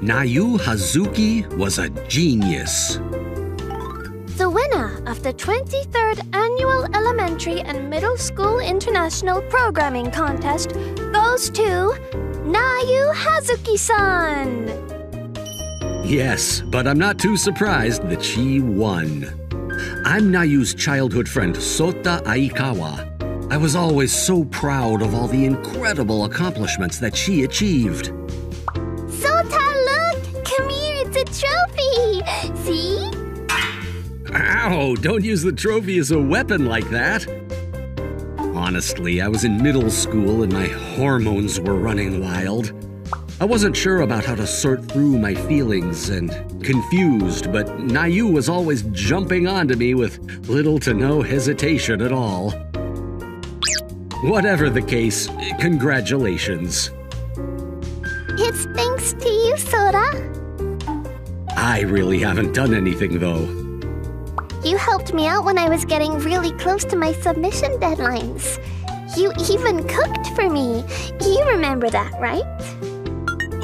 Nayu Hazuki was a genius. The winner of the 23rd Annual Elementary and Middle School International Programming Contest goes to Nayu Hazuki-san. Yes, but I'm not too surprised that she won. I'm Nayu's childhood friend, Sota Aikawa. I was always so proud of all the incredible accomplishments that she achieved. Sota, look! Come here, it's a trophy! See? Ow, don't use the trophy as a weapon like that. Honestly, I was in middle school and my hormones were running wild. I wasn't sure about how to sort through my feelings and confused, but Nayu was always jumping onto me with little to no hesitation at all. Whatever the case, congratulations. It's thanks to you, Sota. I really haven't done anything, though. You helped me out when I was getting really close to my submission deadlines. You even cooked for me. You remember that, right?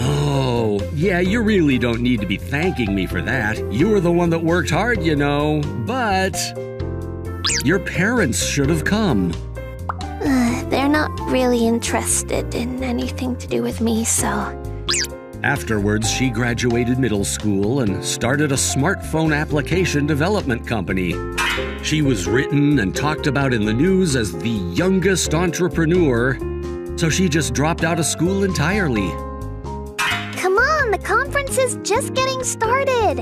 Oh, yeah, you really don't need to be thanking me for that. You were the one that worked hard, you know. But your parents should have come. They're not really interested in anything to do with me, so... Afterwards, she graduated middle school and started a smartphone application development company. She was written and talked about in the news as the youngest entrepreneur, so she just dropped out of school entirely. Come on, the conference is just getting started.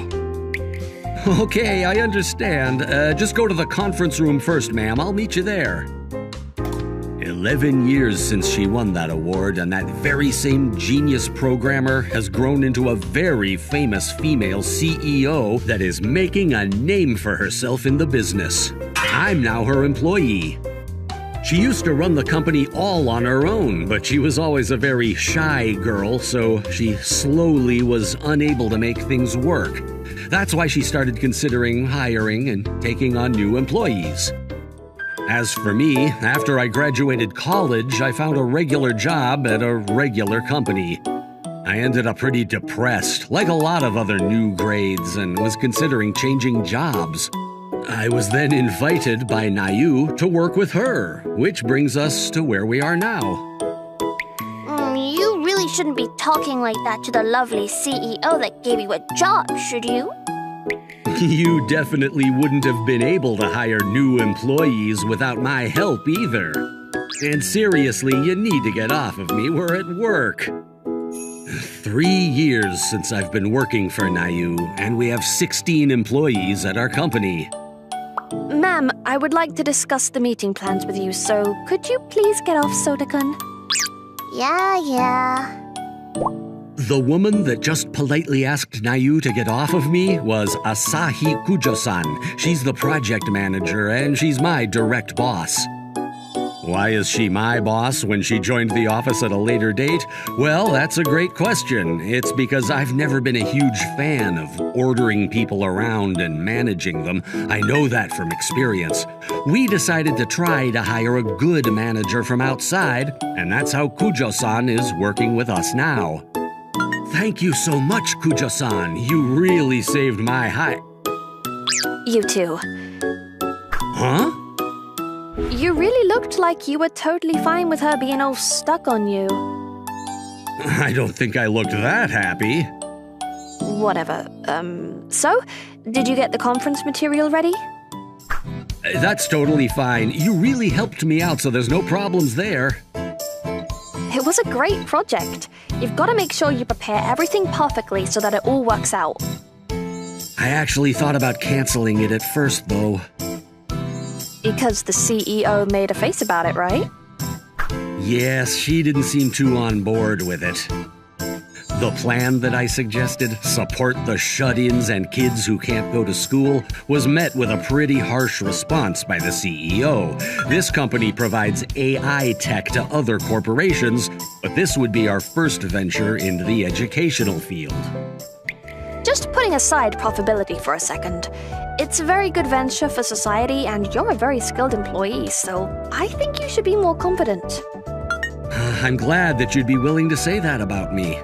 Okay, I understand. Just go to the conference room first, ma'am. I'll meet you there. 11 years since she won that award, and that very same genius programmer has grown into a very famous female CEO that is making a name for herself in the business. I'm now her employee. She used to run the company all on her own, but she was always a very shy girl, so she slowly was unable to make things work. That's why she started considering hiring and taking on new employees. As for me, after I graduated college, I found a regular job at a regular company. I ended up pretty depressed, like a lot of other new grades, and was considering changing jobs. I was then invited by Nayu to work with her, which brings us to where we are now. You really shouldn't be talking like that to the lovely CEO that gave you a job, should you? You definitely wouldn't have been able to hire new employees without my help either. And seriously, you need to get off of me. We're at work. 3 years since I've been working for Nayu, and we have 16 employees at our company. Ma'am, I would like to discuss the meeting plans with you, so could you please get off, Sota-kun? Yeah. The woman that just politely asked Nayu to get off of me was Asahi Kujo-san. She's the project manager, and she's my direct boss. Why is she my boss when she joined the office at a later date? Well, that's a great question. It's because I've never been a huge fan of ordering people around and managing them. I know that from experience. We decided to try to hire a good manager from outside, and that's how Kujo-san is working with us now. Thank you so much, Kujo-san. You really saved my You too. Huh? You really looked like you were totally fine with her being all stuck on you. I don't think I looked that happy. Whatever. So? Did you get the conference material ready? That's totally fine. You really helped me out, so there's no problems there. It was a great project. You've got to make sure you prepare everything perfectly so that it all works out. I actually thought about canceling it at first, though. Because the CEO made a face about it, right? Yes, she didn't seem too on board with it. The plan that I suggested, support the shut-ins and kids who can't go to school, was met with a pretty harsh response by the CEO. This company provides AI tech to other corporations, but this would be our first venture into the educational field. Just putting aside profitability for a second, it's a very good venture for society and you're a very skilled employee, so I think you should be more confident. I'm glad that you'd be willing to say that about me.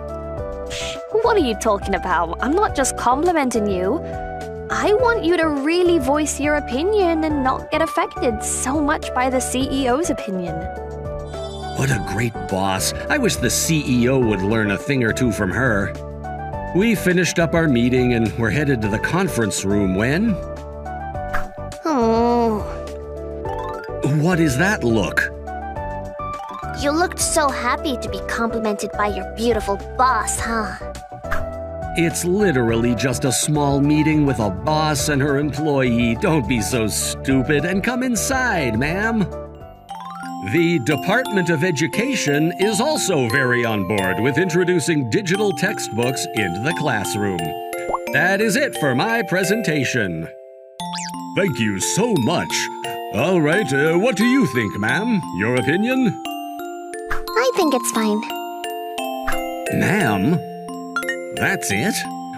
What are you talking about? I'm not just complimenting you. I want you to really voice your opinion and not get affected so much by the CEO's opinion. What a great boss. I wish the CEO would learn a thing or two from her. We finished up our meeting and were headed to the conference room when... Oh, What is that look? you looked so happy to be complimented by your beautiful boss, huh? It's literally just a small meeting with a boss and her employee. Don't be so stupid and come inside, ma'am. The Department of Education is also very on board with introducing digital textbooks into the classroom. That is it for my presentation. Thank you so much. All right, what do you think, ma'am? Your opinion? I think it's fine. Ma'am? That's it?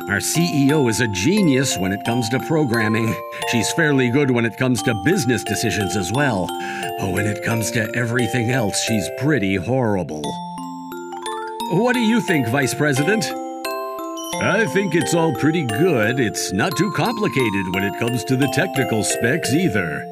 Our CEO is a genius when it comes to programming. She's fairly good when it comes to business decisions as well. But when it comes to everything else, she's pretty horrible. What do you think, Vice President? I think it's all pretty good. It's not too complicated when it comes to the technical specs either.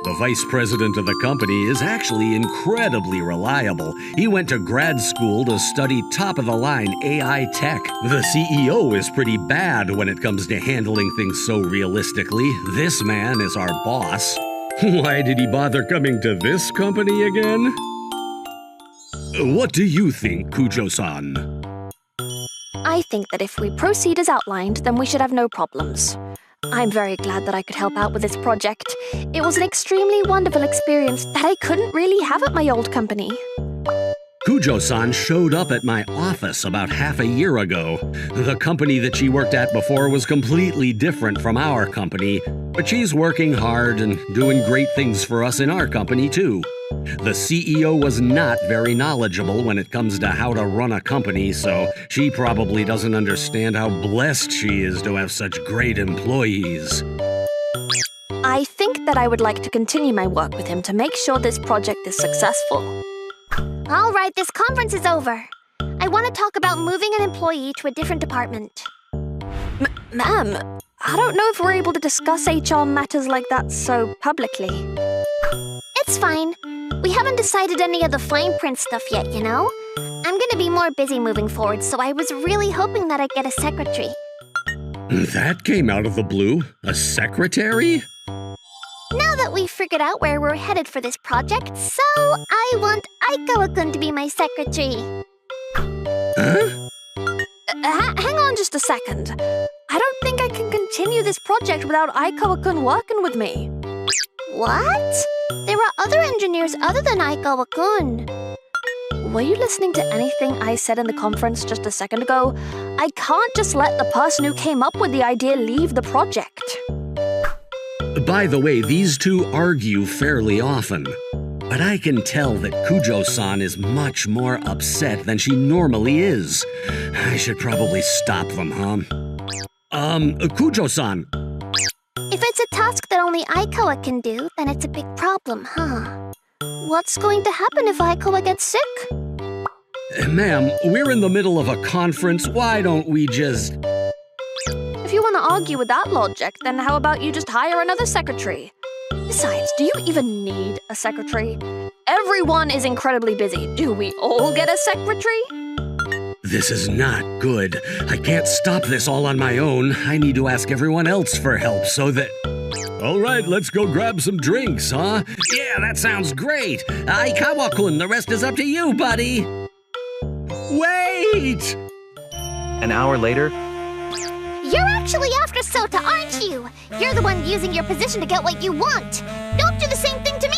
The vice president of the company is actually incredibly reliable. He went to grad school to study top-of-the-line AI tech. The CEO is pretty bad when it comes to handling things so realistically. This man is our boss. Why did he bother coming to this company again? What do you think, Kujo-san? I think that if we proceed as outlined, then we should have no problems. I'm very glad that I could help out with this project. It was an extremely wonderful experience that I couldn't really have at my old company. Kujo-san showed up at my office about half a year ago. The company that she worked at before was completely different from our company, but she's working hard and doing great things for us in our company too. The CEO was not very knowledgeable when it comes to how to run a company, so she probably doesn't understand how blessed she is to have such great employees. I think that I would like to continue my work with him to make sure this project is successful. All right, this conference is over. I want to talk about moving an employee to a different department. Ma'am, I don't know if we're able to discuss HR matters like that so publicly. It's fine. We haven't decided any of the fine print stuff yet, you know? I'm gonna be more busy moving forward, so I was really hoping that I'd get a secretary. That came out of the blue. A secretary? Now that we've figured out where we're headed for this project, so I want Aikawa-kun to be my secretary. Huh? Hang on just a second. I don't think I can continue this project without Aikawa-kun working with me. What? There are other engineers other than Aikawa-kun. Were you listening to anything I said in the conference just a second ago? I can't just let the person who came up with the idea leave the project. By the way, these two argue fairly often. But I can tell that Kujo-san is much more upset than she normally is. I should probably stop them, huh? Kujo-san. If it's a task that only Aikawa can do, then it's a big problem, huh? What's going to happen if Aikawa gets sick? Ma'am, we're in the middle of a conference. Why don't we just... If you want to argue with that logic, then how about you just hire another secretary? Besides, do you even need a secretary? Everyone is incredibly busy. Do we all get a secretary? This is not good. I can't stop this all on my own. I need to ask everyone else for help so that... All right, let's go grab some drinks, huh? Yeah, that sounds great. Aikawa-kun, the rest is up to you, buddy. Wait! An hour later, You're actually after Sota, aren't you? You're the one using your position to get what you want. Don't do the same thing to me.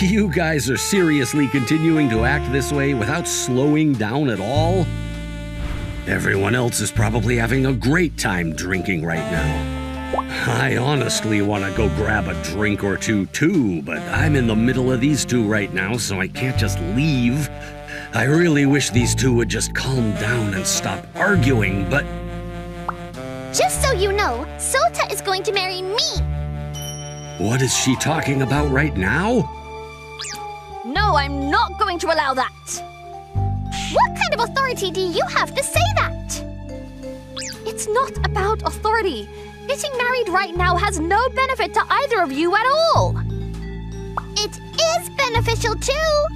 You guys are seriously continuing to act this way without slowing down at all? Everyone else is probably having a great time drinking right now. I honestly want to go grab a drink or two too, but I'm in the middle of these two right now, so I can't just leave. I really wish these two would just calm down and stop arguing, but... Just so you know, Sota is going to marry me. What is she talking about right now? No, I'm not going to allow that. What kind of authority do you have to say that? It's not about authority. Getting married right now has no benefit to either of you at all. It is beneficial too.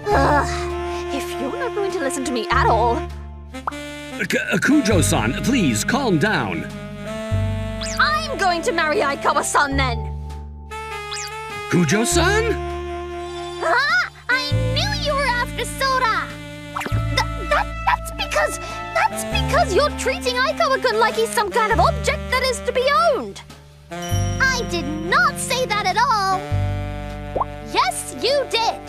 Ugh, if you're not going to listen to me at all... Kujo-san, please, calm down. I'm going to marry Aikawa-san then. Kujo-san? Huh? I knew you were after Sora. That's because you're treating Aikawa-kun like he's some kind of object that is to be owned. I did not say that at all. Yes, you did.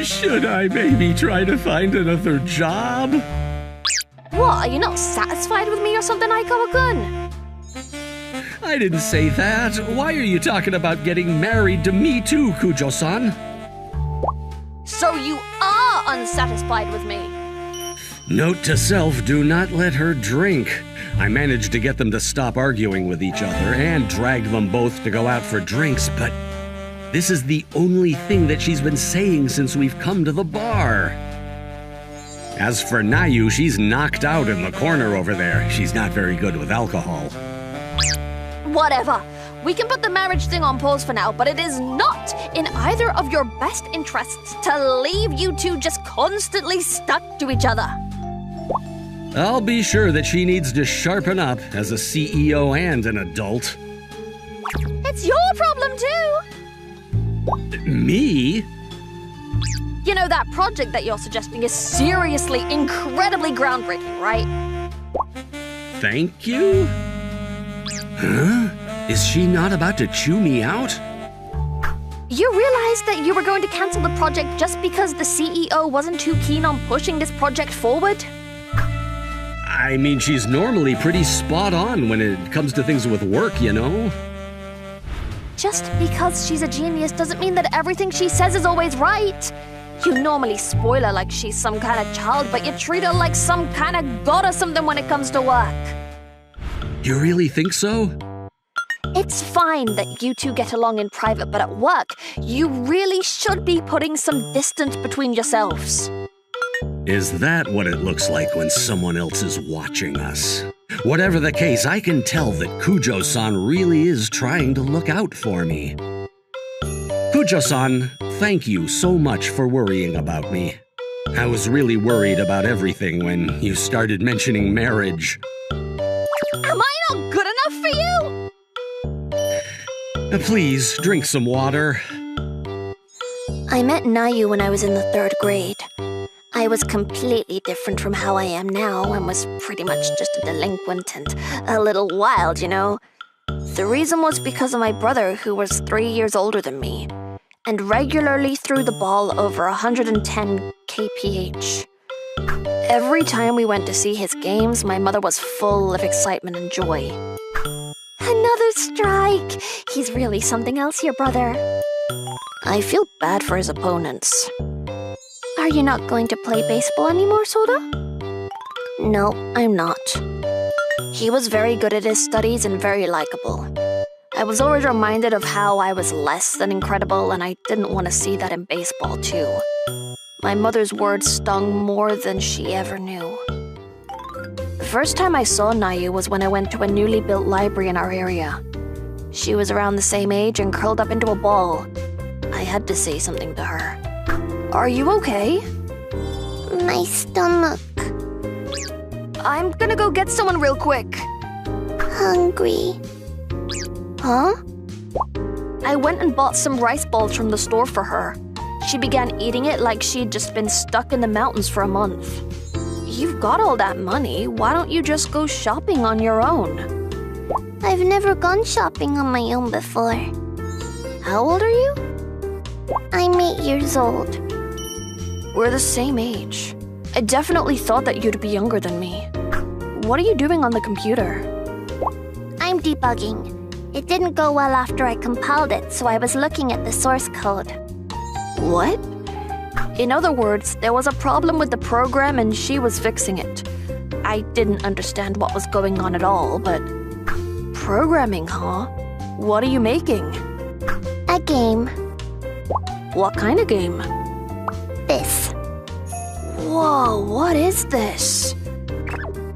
Should I maybe try to find another job? What, are you not satisfied with me or something, Aikawa-kun? I didn't say that. Why are you talking about getting married to me too, Kujo-san? So you are unsatisfied with me? Note to self, do not let her drink. I managed to get them to stop arguing with each other and dragged them both to go out for drinks, but this is the only thing that she's been saying since we've come to the bar. As for Nayu, she's knocked out in the corner over there. She's not very good with alcohol. Whatever. We can put the marriage thing on pause for now, but it is not in either of your best interests to leave you two just constantly stuck to each other. I'll be sure that she needs to sharpen up as a CEO and an adult. It's your problem too. Me? You know, that project that you're suggesting is seriously, incredibly groundbreaking, right? Thank you? Huh? Is she not about to chew me out? You realized that you were going to cancel the project just because the CEO wasn't too keen on pushing this project forward? I mean, she's normally pretty spot on when it comes to things with work, you know? Just because she's a genius doesn't mean that everything she says is always right. You normally spoil her like she's some kind of child, but you treat her like some kind of god or something when it comes to work. You really think so? It's fine that you two get along in private, but at work, you really should be putting some distance between yourselves. Is that what it looks like when someone else is watching us? Whatever the case, I can tell that Kujo-san really is trying to look out for me. Kujo-san, thank you so much for worrying about me. I was really worried about everything when you started mentioning marriage. Am I not good enough for you? Please, drink some water. I met Nayu when I was in the 3rd grade. I was completely different from how I am now and was pretty much just a delinquent and a little wild, you know. The reason was because of my brother, who was 3 years older than me, and regularly threw the ball over 110 kph. Every time we went to see his games, my mother was full of excitement and joy. Another strike! He's really something else, your brother. I feel bad for his opponents. Are you not going to play baseball anymore, Soda? No, I'm not. He was very good at his studies and very likable. I was always reminded of how I was less than incredible, and I didn't want to see that in baseball, too. My mother's words stung more than she ever knew. The first time I saw Nayu was when I went to a newly built library in our area. She was around the same age and curled up into a ball. I had to say something to her. Are you okay? My stomach. I'm gonna go get someone real quick. Hungry. Huh? I went and bought some rice balls from the store for her. She began eating it like she'd just been stuck in the mountains for a month. You've got all that money, why don't you just go shopping on your own? I've never gone shopping on my own before. How old are you? I'm 8 years old. We're the same age. I definitely thought that you'd be younger than me. What are you doing on the computer? I'm debugging. It didn't go well after I compiled it, so I was looking at the source code. What? In other words, there was a problem with the program and she was fixing it. I didn't understand what was going on at all, but... Programming, huh? What are you making? A game. What kind of game? This. Whoa, what is this?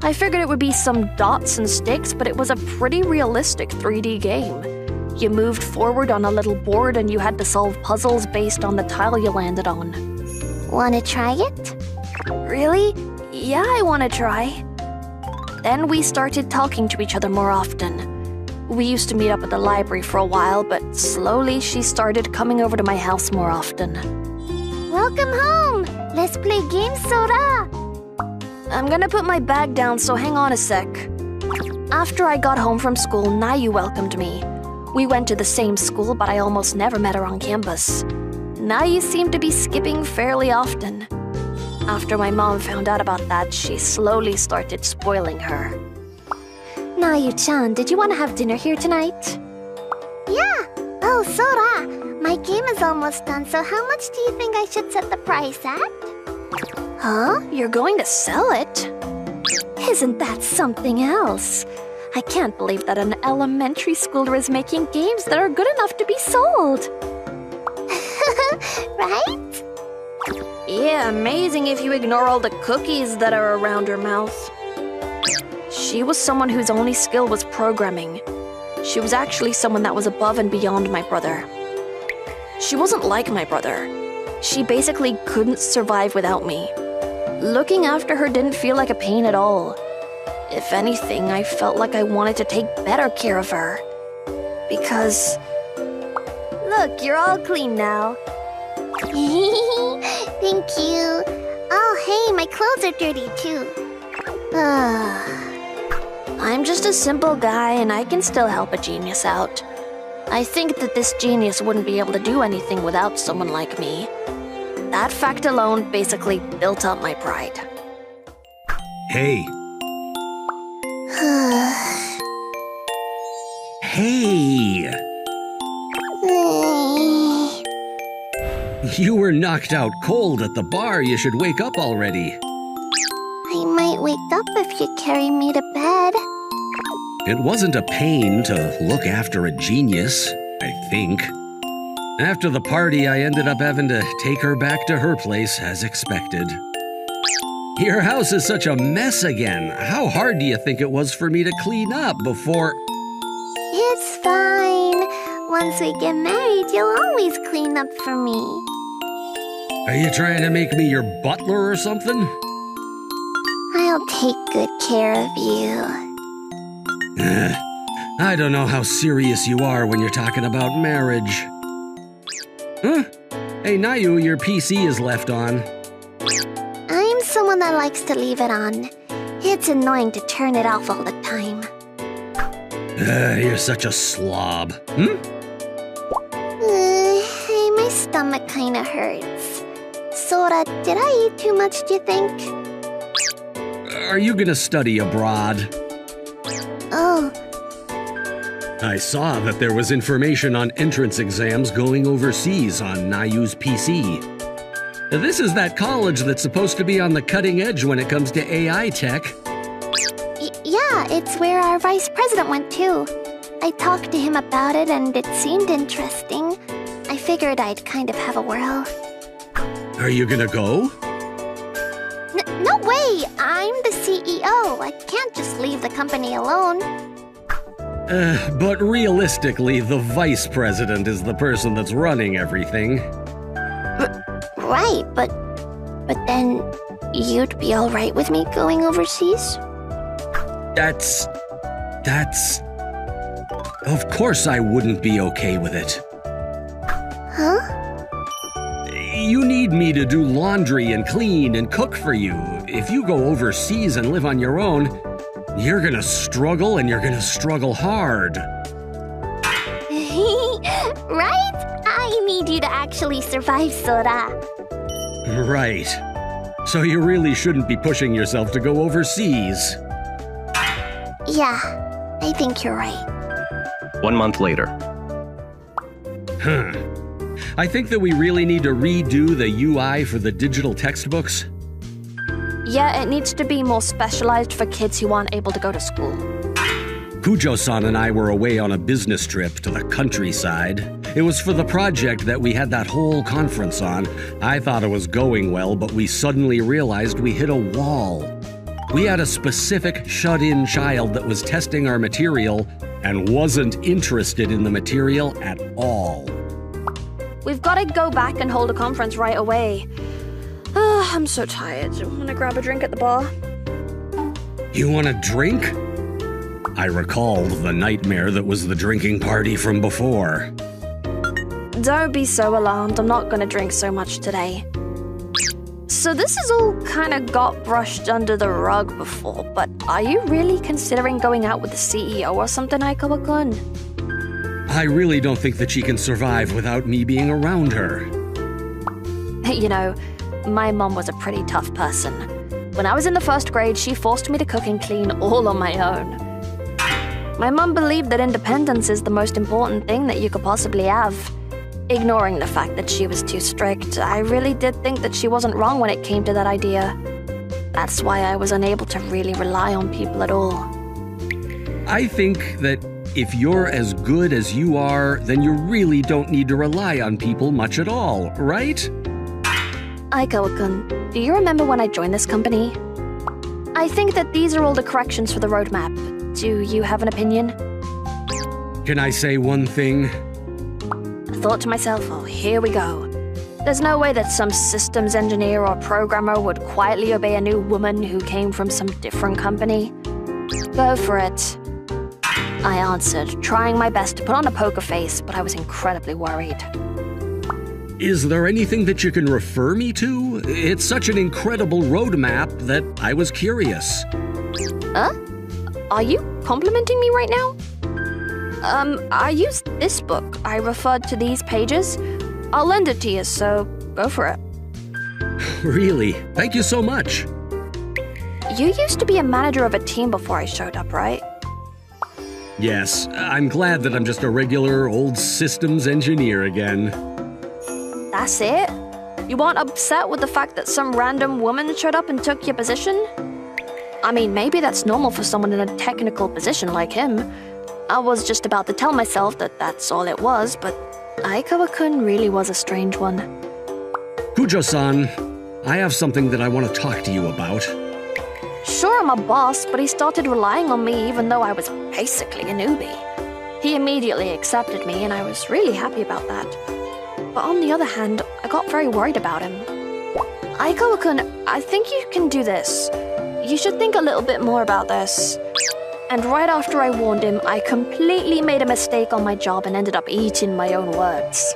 I figured it would be some dots and sticks, but it was a pretty realistic 3D game. You moved forward on a little board and you had to solve puzzles based on the tile you landed on. Wanna try it? Really? Yeah, I want to try. Then we started talking to each other more often. We used to meet up at the library for a while, but slowly she started coming over to my house more often. Welcome home! Let's play games, Sora! I'm gonna put my bag down, so hang on a sec. After I got home from school, Nayu welcomed me. We went to the same school, but I almost never met her on campus. Nayu seemed to be skipping fairly often. After my mom found out about that, she slowly started spoiling her. Nayu-chan, did you want to have dinner here tonight? Yeah! Oh, Sora! My game is almost done, so how much do you think I should set the price at? Huh? You're going to sell it? Isn't that something else? I can't believe that an elementary schooler is making games that are good enough to be sold. Right? Yeah, amazing if you ignore all the cookies that are around her mouth. She was someone whose only skill was programming. She was actually someone that was above and beyond my brother. She wasn't like my brother. She basically couldn't survive without me. Looking after her didn't feel like a pain at all. If anything, I felt like I wanted to take better care of her. Because... Look, you're all clean now. Thank you. Oh, hey, my clothes are dirty too. I'm just a simple guy and I can still help a genius out. I think that this genius wouldn't be able to do anything without someone like me. That fact alone basically built up my pride. Hey. Hey! You were knocked out cold at the bar. You should wake up already. I might wake up if you carry me to bed. It wasn't a pain to look after a genius, I think. After the party, I ended up having to take her back to her place as expected. Your house is such a mess again. How hard do you think it was for me to clean up before... It's fine. Once we get married, you'll always clean up for me. Are you trying to make me your butler or something? I'll take good care of you. I don't know how serious you are when you're talking about marriage. Huh? Hey, Nayu, your PC is left on. I'm someone that likes to leave it on. It's annoying to turn it off all the time. You're such a slob. Hey, my stomach kinda hurts. Sora, did I eat too much, do you think? Are you gonna study abroad? Oh. I saw that there was information on entrance exams going overseas on Nayu's PC. This is that college that's supposed to be on the cutting edge when it comes to AI tech. Yeah, it's where our vice president went too. I talked to him about it and it seemed interesting. I figured I'd kind of have a whirl. Are you gonna go? No way! I'm the CEO. I can't just leave the company alone. But realistically, the vice president is the person that's running everything. Right, but then you'd be all right with me going overseas? That's... Of course I wouldn't be okay with it. Huh? You need me to do laundry and clean and cook for you. If you go overseas and live on your own, you're gonna struggle and you're gonna struggle hard. Right? I need you to actually survive, Sora. Right. So you really shouldn't be pushing yourself to go overseas. Yeah, I think you're right. 1 month later. I think that we really need to redo the UI for the digital textbooks. Yeah, it needs to be more specialized for kids who aren't able to go to school. Kujo-san and I were away on a business trip to the countryside, It was for the project that we had that whole conference on. I thought it was going well, but we suddenly realized we hit a wall. We had a specific shut-in child that was testing our material and wasn't interested in the material at all. We've got to go back and hold a conference right away. I'm so tired. I'm gonna grab a drink at the bar. You want a drink? I recalled the nightmare that was the drinking party from before. Don't be so alarmed. I'm not gonna drink so much today. So this has all kind of got brushed under the rug before, but are you really considering going out with the CEO or something, Aikawa-kun? I really don't think that she can survive without me being around her. You know, my mom was a pretty tough person. When I was in the first grade, she forced me to cook and clean all on my own. My mom believed that independence is the most important thing that you could possibly have. Ignoring the fact that she was too strict, I really did think that she wasn't wrong when it came to that idea. That's why I was unable to really rely on people at all. I think that if you're as good as you are, then you really don't need to rely on people much at all, right? Aikawa-kun, do you remember when I joined this company? I think that these are all the corrections for the roadmap. Do you have an opinion? Can I say one thing? I thought to myself, oh, here we go. There's no way that some systems engineer or programmer would quietly obey a new woman who came from some different company. Go for it. I answered, trying my best to put on a poker face, but I was incredibly worried. Is there anything that you can refer me to? It's such an incredible roadmap that I was curious. Are you complimenting me right now? I used this book. I referred to these pages. I'll lend it to you, so go for it. Really? Thank you so much. You used to be a manager of a team before I showed up, right? Yes, I'm glad that I'm just a regular old systems engineer again. That's it? You weren't upset with the fact that some random woman showed up and took your position? I mean, maybe that's normal for someone in a technical position like him. I was just about to tell myself that that's all it was, but Aikawa-kun really was a strange one. Kujo-san, I have something that I want to talk to you about. Sure, I'm a boss, but he started relying on me even though I was basically a newbie. He immediately accepted me, and I was really happy about that. But on the other hand, I got very worried about him. Aikawa-kun, I think you can do this. You should think a little bit more about this. And right after I warned him, I completely made a mistake on my job and ended up eating my own words.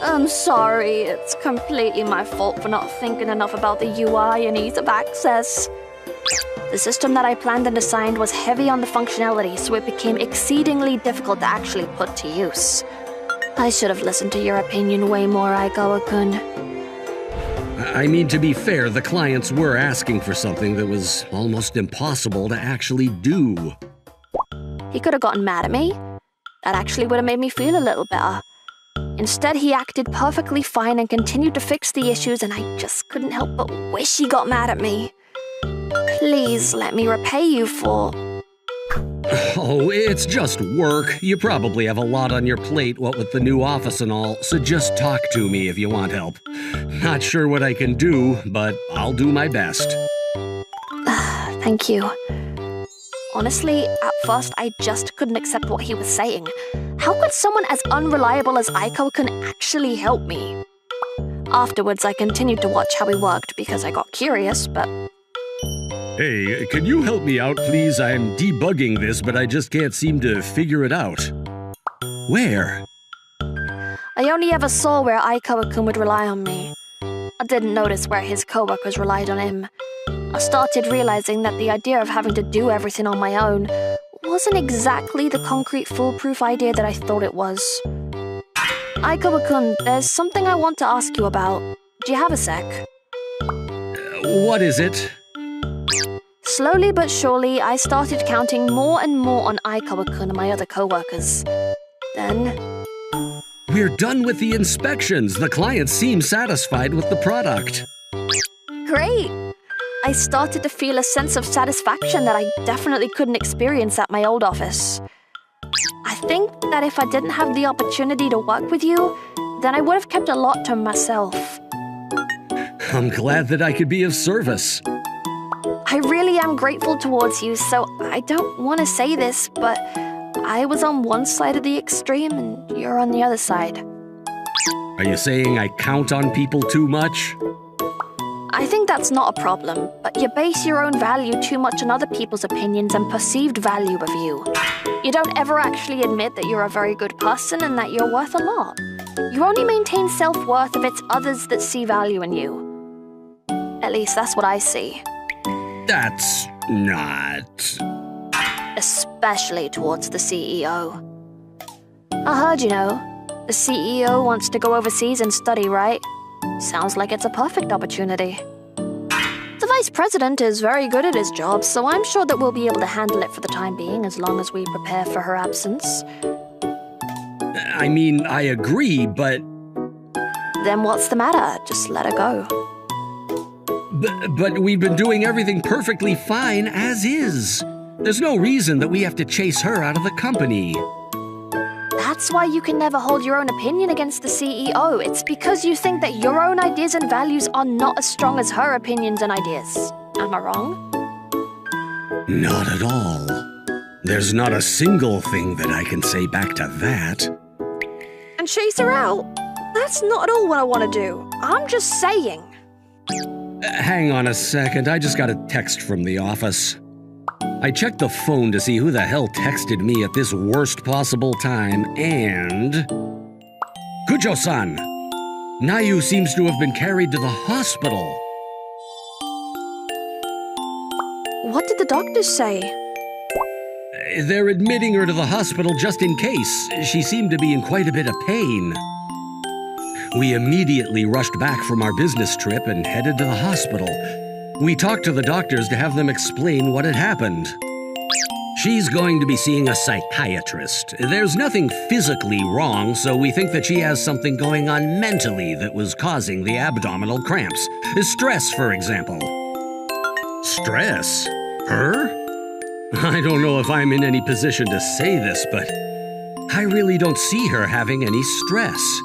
I'm sorry, it's completely my fault for not thinking enough about the UI and ease of access. The system that I planned and designed was heavy on the functionality, so it became exceedingly difficult to actually put to use. I should have listened to your opinion way more, Aikawa-kun. I mean, to be fair, the clients were asking for something that was almost impossible to actually do. He could have gotten mad at me. That actually would have made me feel a little better. Instead, he acted perfectly fine and continued to fix the issues, and I just couldn't help but wish he got mad at me. Please let me repay you for... Oh, it's just work. You probably have a lot on your plate, what with the new office and all, so just talk to me if you want help. Not sure what I can do, but I'll do my best. Thank you. Honestly, at first I just couldn't accept what he was saying. How could someone as unreliable as Aikawa-kun actually help me? Afterwards, I continued to watch how he worked because I got curious, but... Hey, can you help me out, please? I'm debugging this, but I just can't seem to figure it out. Where? I only ever saw where Aikawa-kun would rely on me. I didn't notice where his coworkers relied on him. I started realizing that the idea of having to do everything on my own wasn't exactly the concrete foolproof idea that I thought it was. Aikawa-kun, there's something I want to ask you about. Do you have a sec? What is it? Slowly but surely, I started counting more and more on Aikawa-kun and my other coworkers. Then... We're done with the inspections. The clients seem satisfied with the product. Great! I started to feel a sense of satisfaction that I definitely couldn't experience at my old office. I think that if I didn't have the opportunity to work with you, then I would have kept a lot to myself. I'm glad that I could be of service. I really am grateful towards you, so I don't want to say this, but I was on one side of the extreme and you're on the other side. Are you saying I count on people too much? I think that's not a problem, but you base your own value too much on other people's opinions and perceived value of you. You don't ever actually admit that you're a very good person and that you're worth a lot. You only maintain self-worth if it's others that see value in you. At least that's what I see. That's not... Especially towards the CEO. I heard, the CEO wants to go overseas and study, right? Sounds like it's a perfect opportunity. The vice president is very good at his job, so I'm sure that we'll be able to handle it for the time being as long as we prepare for her absence. I mean, I agree, but... Then what's the matter? Just let her go. But we've been doing everything perfectly fine as is. There's no reason that we have to chase her out of the company. That's why you can never hold your own opinion against the CEO. It's because you think that your own ideas and values are not as strong as her opinions and ideas. Am I wrong? Not at all. There's not a single thing that I can say back to that. And chase her out? That's not at all what I want to do. I'm just saying. Hang on a second, I just got a text from the office. I checked the phone to see who the hell texted me at this worst possible time, and... Kujo-san! Nayu seems to have been carried to the hospital. What did the doctors say? They're admitting her to the hospital just in case. She seemed to be in quite a bit of pain. We immediately rushed back from our business trip and headed to the hospital. We talked to the doctors to have them explain what had happened. She's going to be seeing a psychiatrist. There's nothing physically wrong, so we think that she has something going on mentally that was causing the abdominal cramps. Stress, for example. Stress? Her? I don't know if I'm in any position to say this, but I really don't see her having any stress.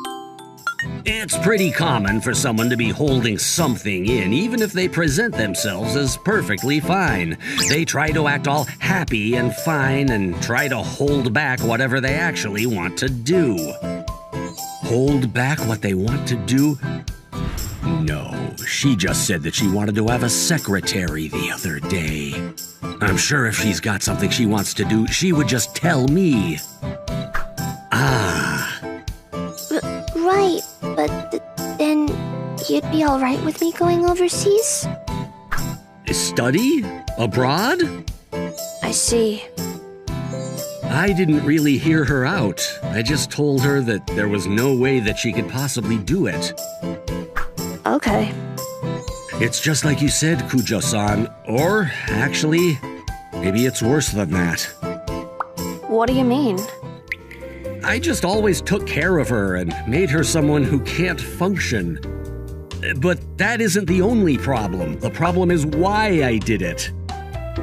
It's pretty common for someone to be holding something in, even if they present themselves as perfectly fine. They try to act all happy and fine and try to hold back whatever they actually want to do. Hold back what they want to do? No, she just said that she wanted to have a secretary the other day. I'm sure if she's got something she wants to do, she would just tell me. Right, but then you'd be all right with me going overseas? Study? Abroad? I see. I didn't really hear her out. I just told her that there was no way that she could possibly do it. Okay. It's just like you said, Kujo-san. Or, actually, maybe it's worse than that. What do you mean? I just always took care of her and made her someone who can't function. But that isn't the only problem. The problem is why I did it.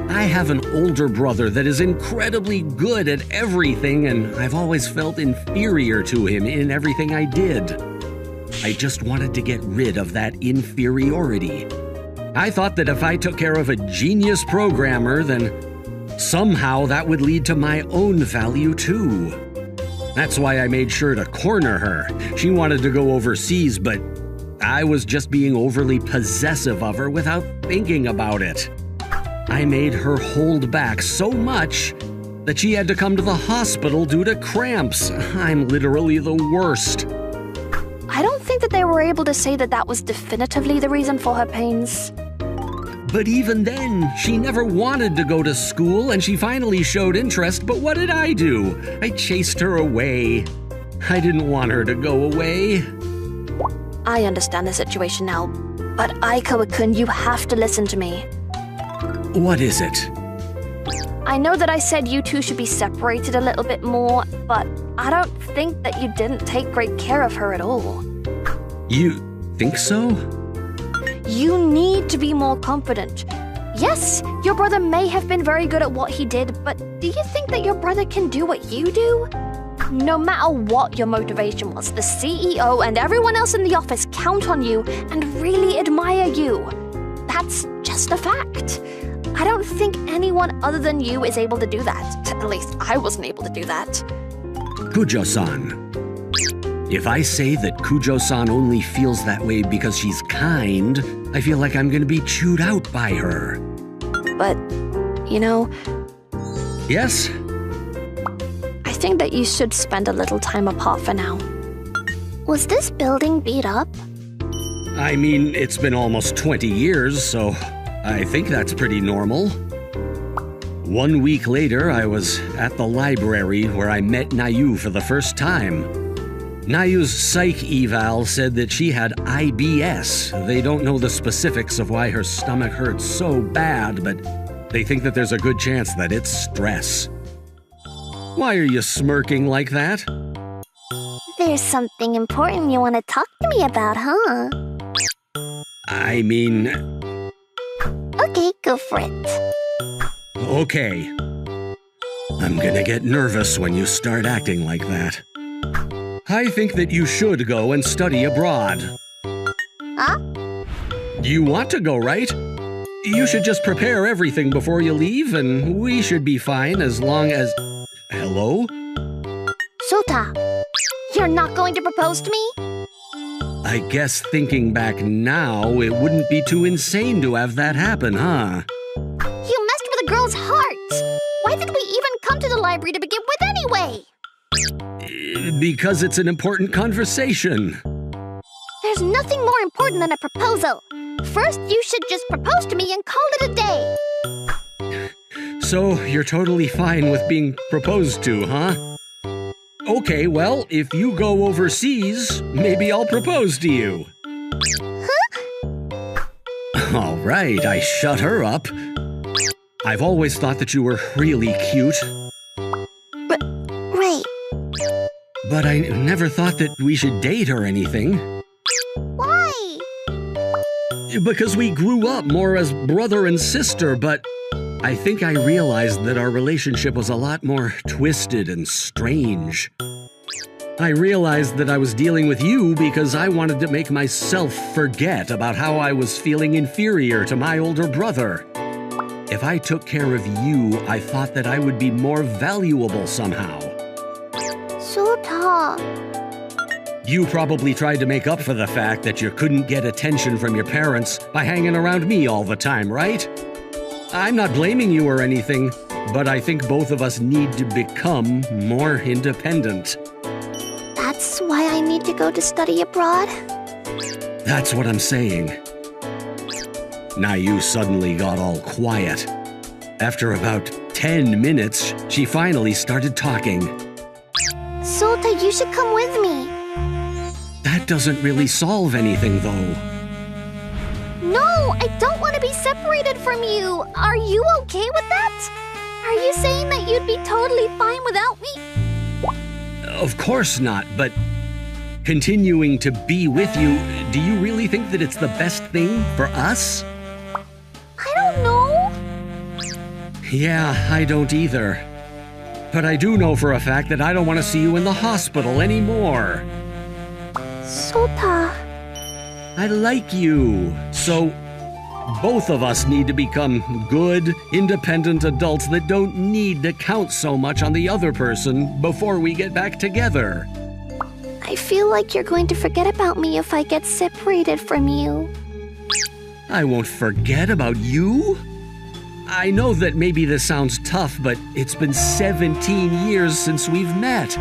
I have an older brother that is incredibly good at everything, and I've always felt inferior to him in everything I did. I just wanted to get rid of that inferiority. I thought that if I took care of a genius programmer, then somehow that would lead to my own value too. That's why I made sure to corner her. She wanted to go overseas, but I was just being overly possessive of her without thinking about it. I made her hold back so much that she had to come to the hospital due to cramps. I'm literally the worst. I don't think that they were able to say that that was definitively the reason for her pains. But even then, she never wanted to go to school, and she finally showed interest, but what did I do? I chased her away. I didn't want her to go away. I understand the situation now, but Aikawa-kun, you have to listen to me. What is it? I know that I said you two should be separated a little bit more, but I don't think that you didn't take great care of her at all. You think so? You need to be more confident. Yes, your brother may have been very good at what he did, but do you think that your brother can do what you do? No matter what your motivation was, the CEO and everyone else in the office count on you and really admire you. That's just a fact. I don't think anyone other than you is able to do that. At least I wasn't able to do that. Kujo-san. If I say that Kujo-san only feels that way because she's kind, I feel like I'm gonna be chewed out by her. But, you know, Yes? I think that you should spend a little time apart for now. Was this building beat up? I mean, it's been almost 20 years, so I think that's pretty normal. 1 week later, I was at the library where I met Nayu for the first time. Nayu's psych eval said that she had IBS. They don't know the specifics of why her stomach hurts so bad, but they think that there's a good chance that it's stress. Why are you smirking like that? There's something important you want to talk to me about, huh? I mean, Okay, go for it. okay. I'm gonna get nervous when you start acting like that. I think that you should go and study abroad. Huh? You want to go, right? You should just prepare everything before you leave, and we should be fine as long as... Hello? Sota, you're not going to propose to me? I guess thinking back now, it wouldn't be too insane to have that happen, huh? You messed with a girl's heart. Why did we even come to the library to begin with anyway? Because it's an important conversation. There's nothing more important than a proposal. First, you should just propose to me and call it a day. So, you're totally fine with being proposed to, huh? Okay, well, if you go overseas, maybe I'll propose to you. Huh? All right, I shut her up. I've always thought that you were really cute, Right. but I never thought that we should date or anything. Why? Because we grew up more as brother and sister, but I think I realized that our relationship was a lot more twisted and strange. I realized that I was dealing with you because I wanted to make myself forget about how I was feeling inferior to my older brother. If I took care of you, I thought that I would be more valuable somehow. Sota. You probably tried to make up for the fact that you couldn't get attention from your parents by hanging around me all the time, right? I'm not blaming you or anything, but I think both of us need to become more independent. That's why I need to go to study abroad? That's what I'm saying. Nayu suddenly got all quiet. After about 10 minutes, she finally started talking. Sota, you should come with me. That doesn't really solve anything, though. No, I don't want to be separated from you. Are you okay with that? Are you saying that you'd be totally fine without me? Of course not, but continuing to be with you, do you really think that it's the best thing for us? I don't know. Yeah, I don't either. But I do know for a fact that I don't want to see you in the hospital anymore. Sota. I like you. So, both of us need to become good, independent adults that don't need to count so much on the other person before we get back together. I feel like you're going to forget about me if I get separated from you. I won't forget about you. I know that maybe this sounds tough, but it's been 17 years since we've met.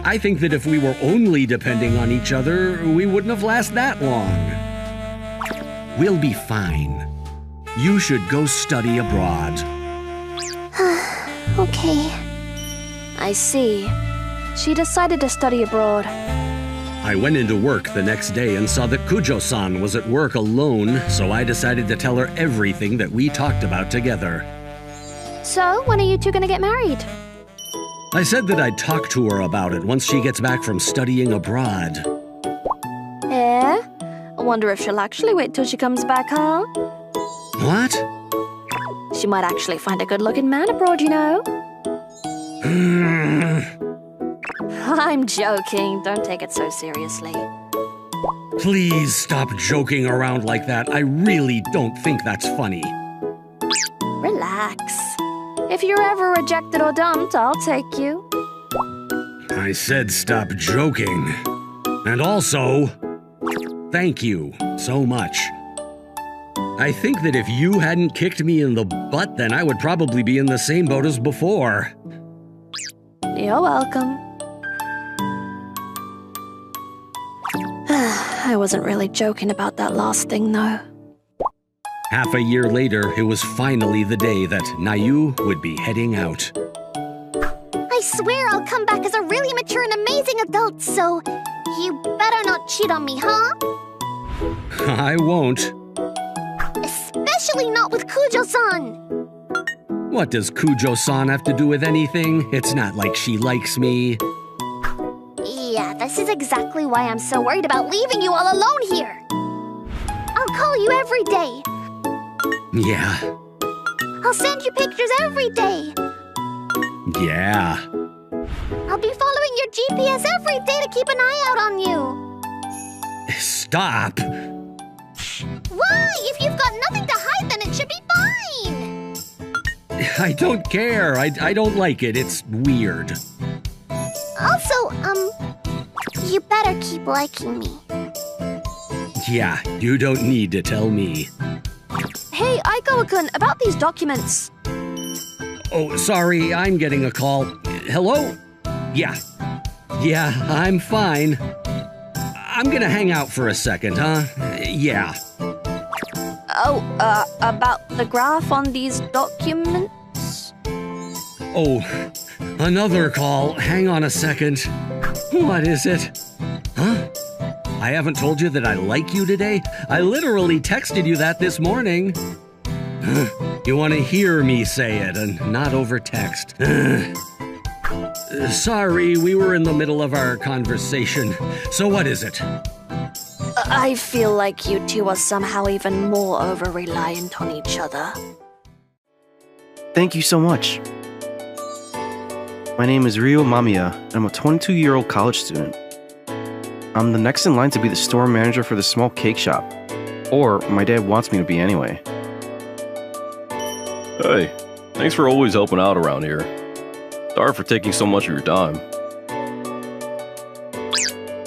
I think that if we were only depending on each other, we wouldn't have lasted that long. We'll be fine. You should go study abroad. Okay. I see. She decided to study abroad. I went into work the next day and saw that Kujo-san was at work alone, so I decided to tell her everything that we talked about together. So, when are you two gonna get married? I said that I'd talk to her about it once she gets back from studying abroad. I wonder if she'll actually wait till she comes back, huh? What? you might actually find a good-looking man abroad, you know. I'm joking. Don't take it so seriously. Please stop joking around like that. I really don't think that's funny. Relax. If you're ever rejected or dumped, I'll take you. I said stop joking. And also, thank you so much. I think that if you hadn't kicked me in the butt, then I would probably be in the same boat as before. You're welcome. I wasn't really joking about that last thing, though. Half a year later, it was finally the day that Nayu would be heading out. I swear I'll come back as a really mature and amazing adult, so you better not cheat on me, huh? I won't. Especially not with Kujo-san. What does Kujo-san have to do with anything? It's not like she likes me. Yeah, this is exactly why I'm so worried about leaving you all alone here. I'll call you every day. Yeah. I'll send you pictures every day. Yeah. I'll be following your GPS every day to keep an eye out on you. Stop. Why? If you've got nothing to hide, then it should be fine. I don't care. I don't like it. It's weird. Also, you better keep liking me. Yeah, you don't need to tell me. Hey, Aikawa-kun, about these documents. Oh, sorry, I'm getting a call. Hello? Yeah. Yeah, I'm fine. I'm gonna hang out for a second, huh? Yeah. Oh, about the graph on these documents? Oh, another call. Hang on a second. What is it? Huh? I haven't told you that I like you today? I literally texted you that this morning. You want to hear me say it and not over text. Sorry, we were in the middle of our conversation. So what is it? I feel like you two are somehow even more over-reliant on each other. Thank you so much. My name is Ryo Mamiya, and I'm a 22-year-old college student. I'm the next in line to be the store manager for the small cake shop. Or my dad wants me to be anyway. Hey, thanks for always helping out around here. Sorry for taking so much of your time.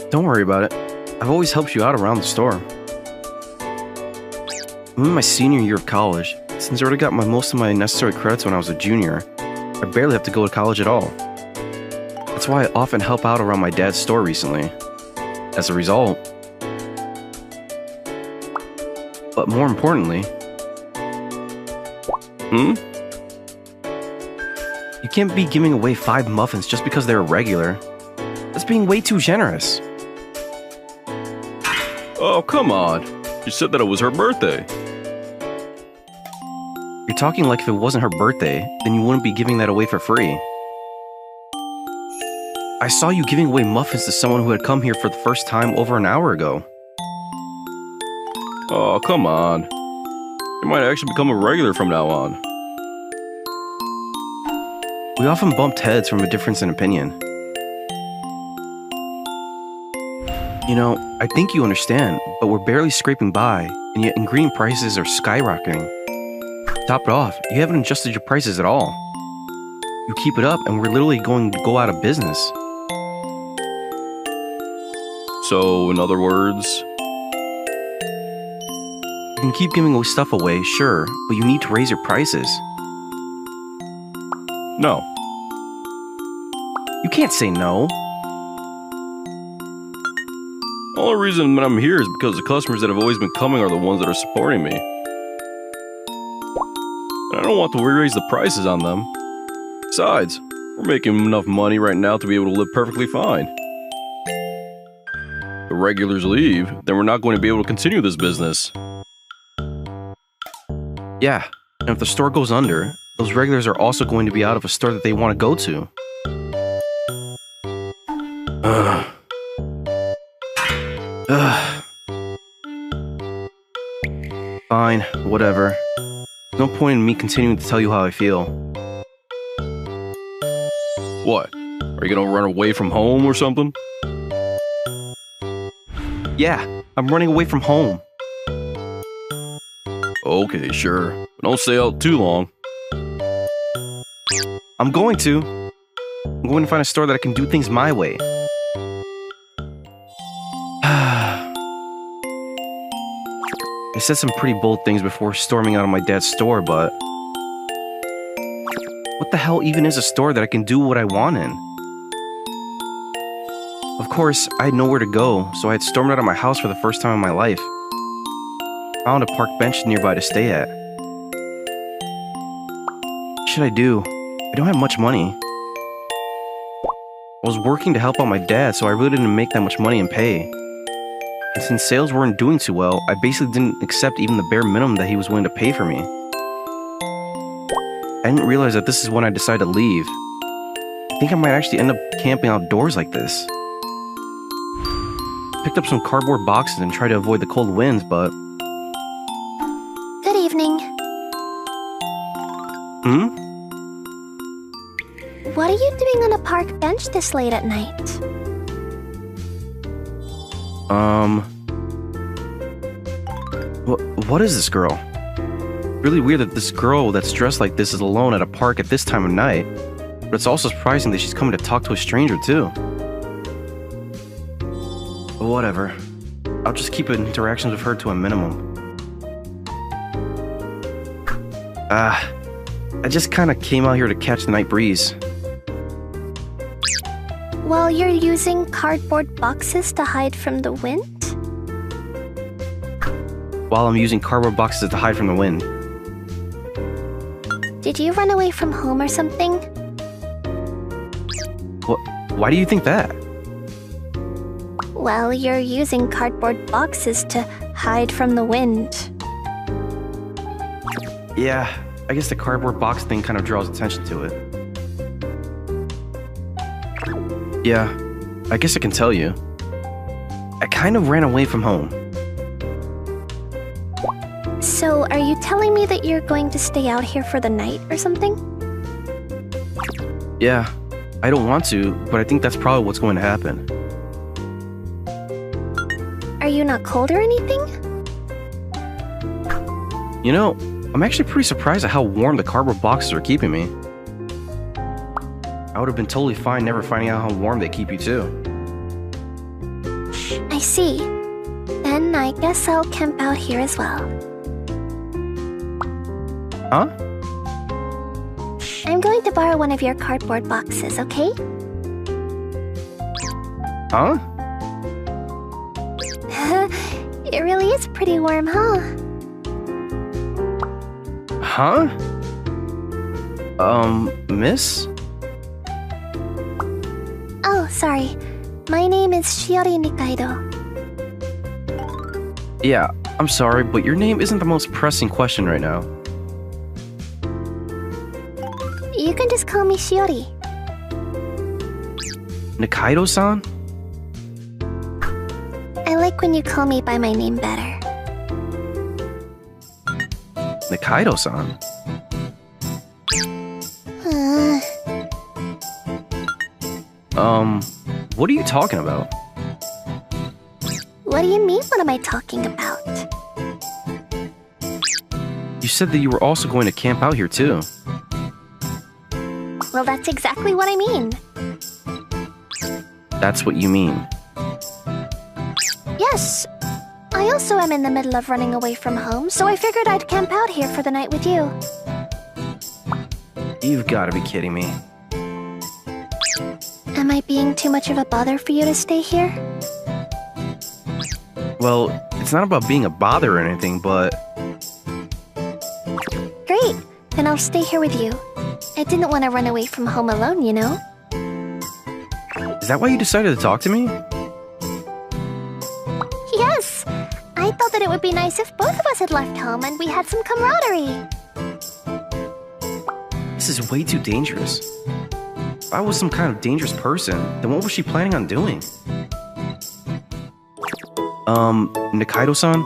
Don't worry about it. I've always helped you out around the store. I'm in my senior year of college. Since I already got most of my necessary credits when I was a junior, I barely have to go to college at all. That's why I often help out around my dad's store recently. As a result, but more importantly, you can't be giving away 5 muffins just because they're regular. That's being way too generous. Oh, come on. She said that it was her birthday. You're talking like if it wasn't her birthday, then you wouldn't be giving that away for free. I saw you giving away muffins to someone who had come here for the first time over an hour ago. Oh, come on. You might actually become a regular from now on. We often bumped heads from a difference in opinion. You know, I think you understand, but we're barely scraping by, and yet ingredient prices are skyrocketing. Top it off, you haven't adjusted your prices at all. You keep it up, and we're literally going to go out of business. So, in other words, you can keep giving stuff away, sure, but you need to raise your prices. no. You can't say no. The only reason that I'm here is because the customers that have always been coming are the ones that are supporting me. And I don't want to raise the prices on them. Besides, we're making enough money right now to be able to live perfectly fine. If the regulars leave, then we're not going to be able to continue this business. Yeah, and if the store goes under, those regulars are also going to be out of a store that they want to go to. Fine, whatever. No point in me continuing to tell you how I feel. What? Are you gonna run away from home or something? Yeah, I'm running away from home. Okay, sure. But don't stay out too long. I'm going to. I'm going to find a store that I can do things my way. I said some pretty bold things before storming out of my dad's store, but what the hell even is a store that I can do what I want in? Of course, I had nowhere to go, so I had stormed out of my house for the first time in my life. Found a park bench nearby to stay at. What should I do? I don't have much money. I was working to help out my dad, so I really didn't make that much money in pay. And since sales weren't doing too well, I basically didn't accept even the bare minimum that he was willing to pay for me. I didn't realize that this is when I decided to leave. I think I might actually end up camping outdoors like this. Picked up some cardboard boxes and tried to avoid the cold winds, but... Good evening. What are you doing on a park bench this late at night? What is this girl? Really weird that this girl that's dressed like this is alone at a park at this time of night, but it's also surprising that she's coming to talk to a stranger too. But whatever. I'll just keep interactions with her to a minimum. I just kinda came out here to catch the night breeze. While you're using cardboard boxes to hide from the wind? While I'm using cardboard boxes to hide from the wind. Did you run away from home or something? Why do you think that? Well, you're using cardboard boxes to hide from the wind. Yeah, I guess the cardboard box thing kind of draws attention to it. Yeah, I guess I can tell you. I kind of ran away from home. So, are you telling me that you're going to stay out here for the night or something? Yeah, I don't want to, but I think that's probably what's going to happen. Are you not cold or anything? You know, I'm actually pretty surprised at how warm the cardboard boxes are keeping me. I would have been totally fine never finding out how warm they keep you too. I see. Then I guess I'll camp out here as well. Huh? I'm going to borrow one of your cardboard boxes, okay? Huh? It really is pretty warm, huh? Huh? Miss? Oh, sorry. My name is Shiori Nikaido. Yeah, I'm sorry, but your name isn't the most pressing question right now. You can just call me Shiori. Nikaido-san? I like when you call me by my name better. Nikaido-san? What are you talking about? What do you mean, what am I talking about? You said that you were also going to camp out here too. Well, that's exactly what I mean. That's what you mean. Yes. I also am in the middle of running away from home, so I figured I'd camp out here for the night with you. You've got to be kidding me. Am I being too much of a bother for you to stay here? Well, it's not about being a bother or anything, but... Great. Then I'll stay here with you. I didn't want to run away from home alone, you know? Is that why you decided to talk to me? Yes! I thought that it would be nice if both of us had left home and we had some camaraderie. This is way too dangerous. If I was some kind of dangerous person, then what was she planning on doing? Nikaido-san?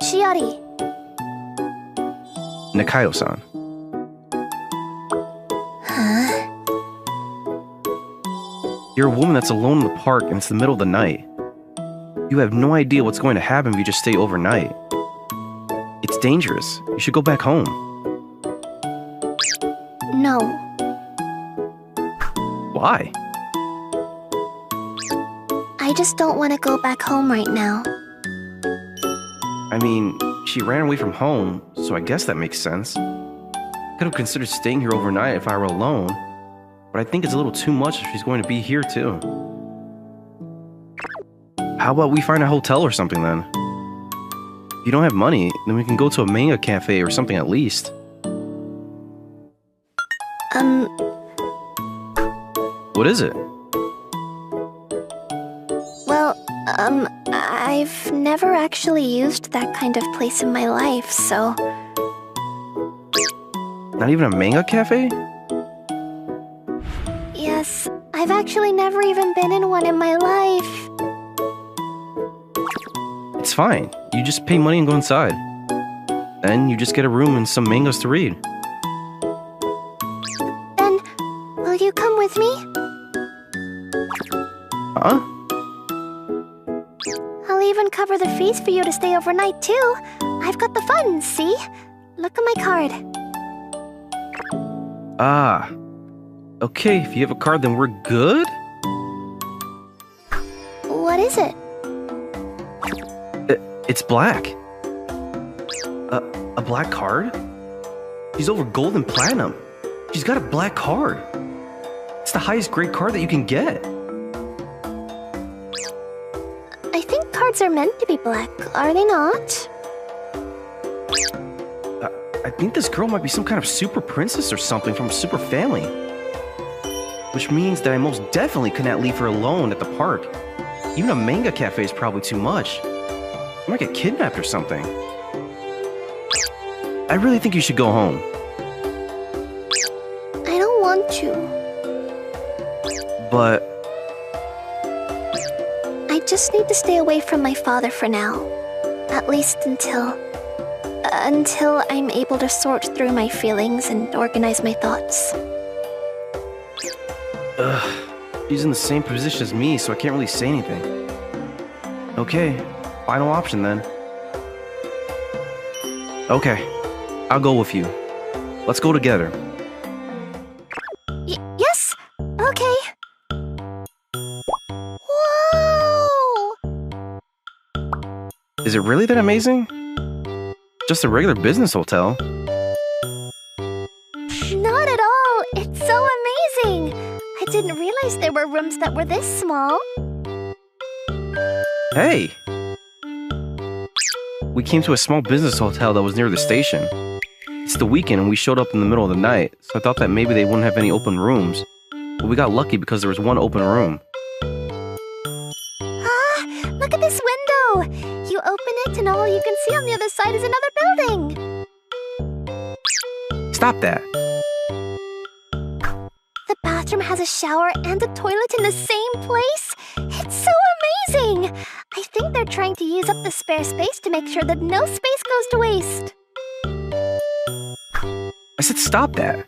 Shiori. Nikaido-san. Huh? You're a woman that's alone in the park and it's the middle of the night. You have no idea what's going to happen if you just stay overnight. It's dangerous. You should go back home. No. Why? I just don't want to go back home right now. I mean, she ran away from home, so I guess that makes sense. Could have considered staying here overnight if I were alone, but I think it's a little too much if she's going to be here too. How about we find a hotel or something then? If you don't have money, then we can go to a manga cafe or something at least. What is it? Well, I've never actually used that kind of place in my life, so... Not even a manga cafe? Yes, I've actually never even been in one in my life. It's fine. You just pay money and go inside. Then you just get a room and some mangas to read. Then, will you come with me? Huh? I'll even cover the fees for you to stay overnight, too. I've got the funds, see? Look at my card. Ah. Okay, if you have a card, then we're good? What is it? It's black. A black card? She's over gold and platinum. She's got a black card. It's the highest grade card that you can get. I think cards are meant to be black, are they not? I think this girl might be some kind of super princess or something from a super family. Which means that I most definitely could not leave her alone at the park. Even a manga cafe is probably too much. I might get kidnapped or something. I really think you should go home. I don't want to. But I just need to stay away from my father for now. At least until I'm able to sort through my feelings and organize my thoughts. she's in the same position as me, so I can't really say anything. Okay, final option then. Okay, I'll go with you. Let's go together. Yes? Okay. Whoa! Is it really that amazing? Just a regular business hotel. Not at all. It's so amazing. I didn't realize there were rooms that were this small. Hey! We came to a small business hotel that was near the station. It's the weekend and we showed up in the middle of the night, so I thought that maybe they wouldn't have any open rooms. But we got lucky because there was one open room. Ah, look at this window. You open it and all you can see on the other side is another building. Stop that! The bathroom has a shower and a toilet in the same place? It's so amazing! I think they're trying to use up the spare space to make sure that no space goes to waste. I said stop that!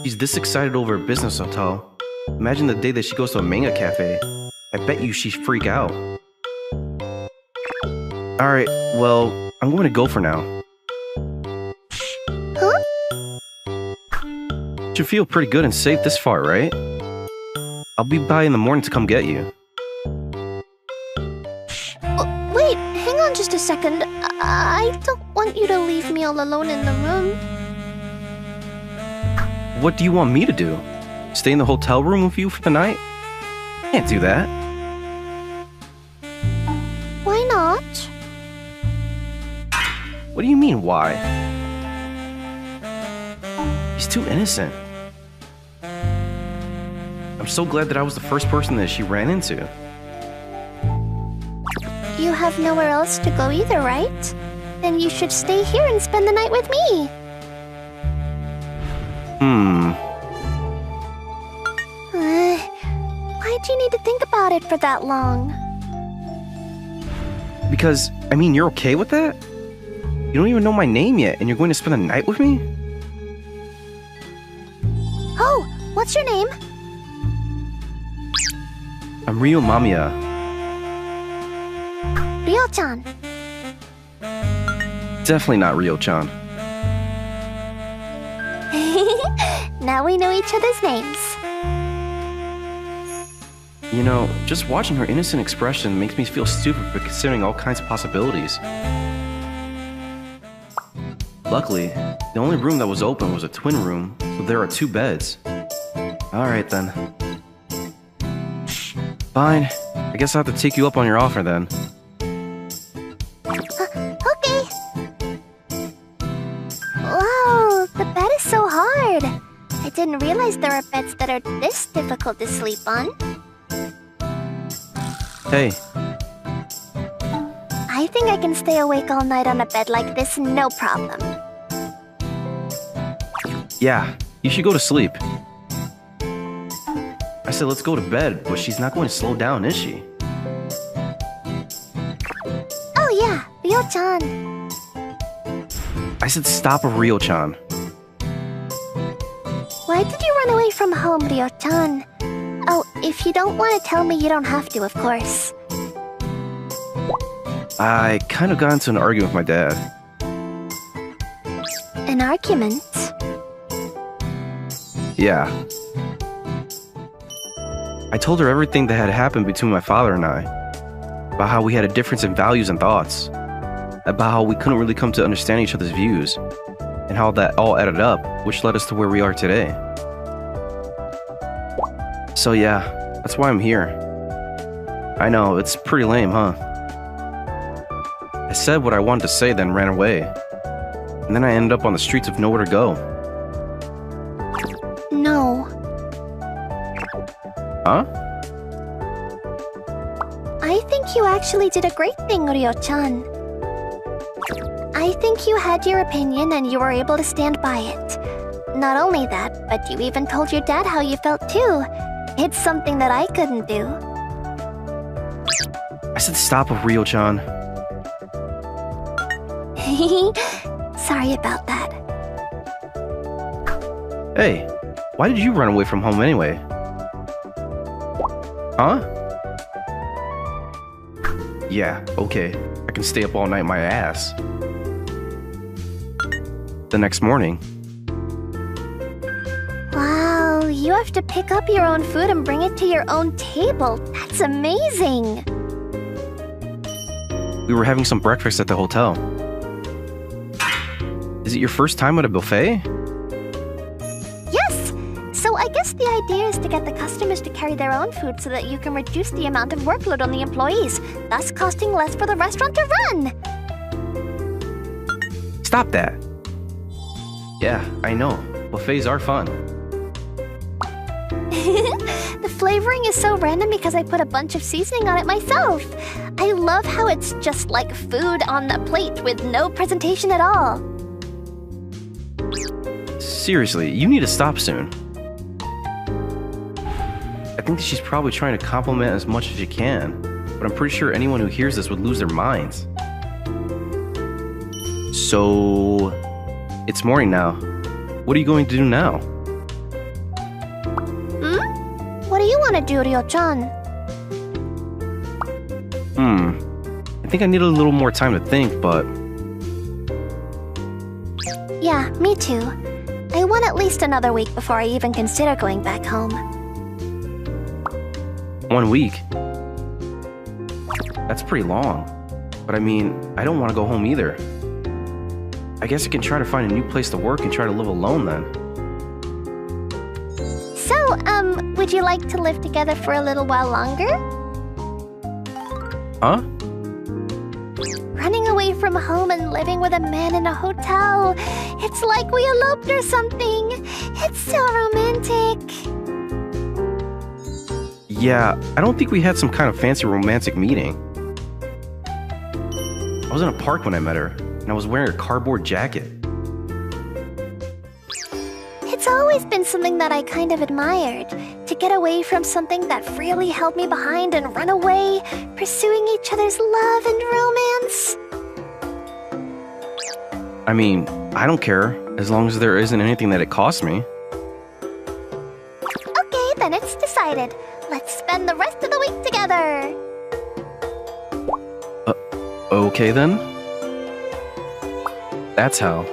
She's this excited over a business hotel. Imagine the day that she goes to a manga cafe. I bet you she'd freak out. Alright, well, I'm going to go for now. Huh? Should feel pretty good and safe this far, right? I'll be by in the morning to come get you. Wait, hang on just a second. I don't want you to leave me all alone in the room. What do you want me to do? Stay in the hotel room with you for the night? Can't do that. Why not? What do you mean, why? He's too innocent. I'm so glad that I was the first person that she ran into. You have nowhere else to go either, right? Then you should stay here and spend the night with me. Why do you need to think about it for that long? Because, I mean, you're okay with that? You don't even know my name yet, and you're going to spend the night with me? Oh, what's your name? I'm Rio Mamiya. Ryo-chan. Definitely not Rio-chan. Now we know each other's names. You know, just watching her innocent expression makes me feel stupid for considering all kinds of possibilities. Luckily, the only room that was open was a twin room, so there are 2 beds. Alright then. Fine. I guess I'll have to take you up on your offer then. Okay. Wow, the bed is so hard. I didn't realize there are beds that are this difficult to sleep on. Hey, I think I can stay awake all night on a bed like this, no problem. yeah, you should go to sleep. I said let's go to bed, but she's not going to slow down, is she? Oh yeah, Ryo-chan. I said stop a Rio-chan. Why did you run away from home, Ryo-chan? Oh, if you don't want to tell me, you don't have to, of course. I kind of got into an argument with my dad. An argument? Yeah. I told her everything that had happened between my father and I. About how we had a difference in values and thoughts. About how we couldn't really come to understand each other's views. And how that all added up, which led us to where we are today. So yeah, that's why I'm here. I know, it's pretty lame, huh? I said what I wanted to say, then ran away. And then I ended up on the streets with nowhere to go. No. Huh? I think you actually did a great thing, Ryo-chan. I think you had your opinion and you were able to stand by it. Not only that, but you even told your dad how you felt too. It's something that I couldn't do. I said stop with Rio-chan. Sorry about that. Hey, why did you run away from home anyway? Huh? Yeah, okay. I can stay up all night my ass. The next morning, Wow, you have to pick up your own food and bring it to your own table. That's amazing. we were having some breakfast at the hotel. Is it your first time at a buffet? Yes! So I guess the idea is to get the customers to carry their own food so that you can reduce the amount of workload on the employees, thus costing less for the restaurant to run. Stop that. Yeah, I know. Buffets are fun. The flavoring is so random because I put a bunch of seasoning on it myself. I love how it's just like food on a plate with no presentation at all. Seriously, you need to stop soon. I think that she's probably trying to compliment as much as she can, but I'm pretty sure anyone who hears this would lose their minds. So, it's morning now. What are you going to do now? What do you want to do, Ryo-chan? I think I need a little more time to think, but... Yeah, me too. I want at least another week before I even consider going back home. 1 week? That's pretty long. But I mean, I don't want to go home either. I guess I can try to find a new place to work and try to live alone then. So, would you like to live together for a little while longer? Huh? Running away from home and living with a man in a hotel. It's like we eloped or something. It's so romantic. Yeah, I don't think we had some kind of fancy romantic meeting. I was in a park when I met her, and I was wearing a cardboard jacket. It's always been something that I kind of admired. To get away from something that really held me behind and run away, pursuing each other's love and romance. I mean, I don't care, as long as there isn't anything that it costs me. Okay, then it's decided. Let's spend the rest of the week together. Okay then? That's how.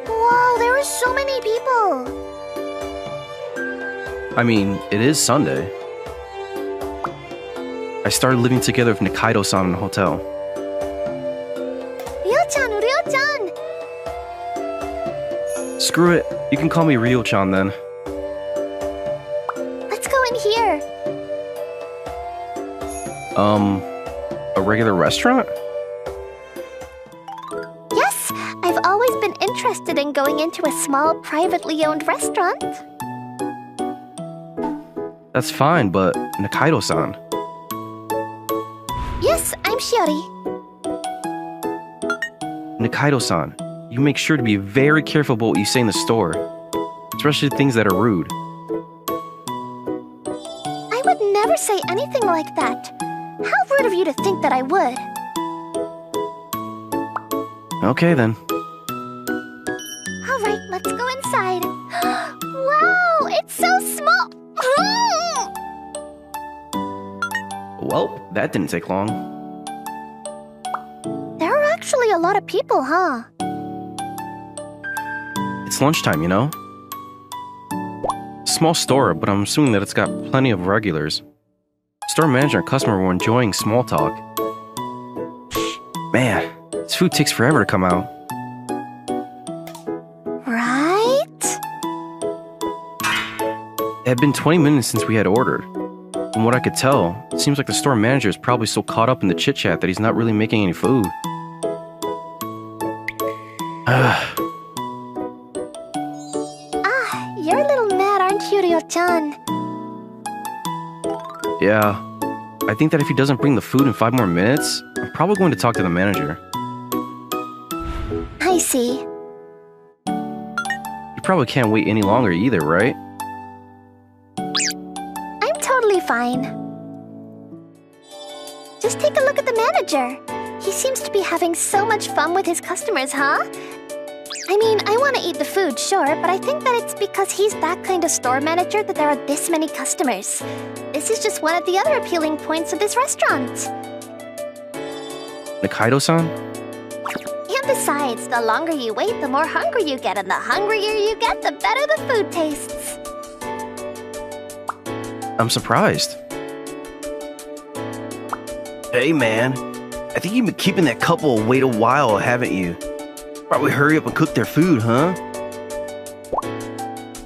Whoa, there are so many people. I mean, it is Sunday. I started living together with Nikaido-san in a hotel. Ryo-chan, Ryo-chan! Screw it, you can call me Ryo-chan then. Let's go in here. A regular restaurant? Yes, I've always been interested in going into a small, privately owned restaurant. That's fine, but Nikaido-san. Yes, I'm Shiori. Nikaido-san, you make sure to be very careful about what you say in the store, especially things that are rude. I would never say anything like that. How rude of you to think that I would. Okay then. All right, let's go inside. Wow, it's so small. Well, that didn't take long. There are actually a lot of people, huh? It's lunchtime, you know? Small store, but I'm assuming that it's got plenty of regulars. Store manager and customer were enjoying small talk. Man, this food takes forever to come out. Right? It had been 20 minutes since we had ordered. From what I could tell, it seems like the store manager is probably so caught up in the chit-chat that he's not really making any food. You're a little mad, aren't you, Ryo-chan? Yeah, I think that if he doesn't bring the food in 5 more minutes, I'm probably going to talk to the manager. I see. You probably can't wait any longer either, right? I'm totally fine. Just take a look at the manager. He seems to be having so much fun with his customers, huh? I mean, I want to eat the food, sure, but I think that it's because he's that kind of store manager that there are this many customers. This is just one of the other appealing points of this restaurant. Nikaido-san? And besides, the longer you wait, the more hungry you get, and the hungrier you get, the better the food tastes. I'm surprised. Hey man, I think you've been keeping that couple wait a while, haven't you? Probably hurry up and cook their food, huh?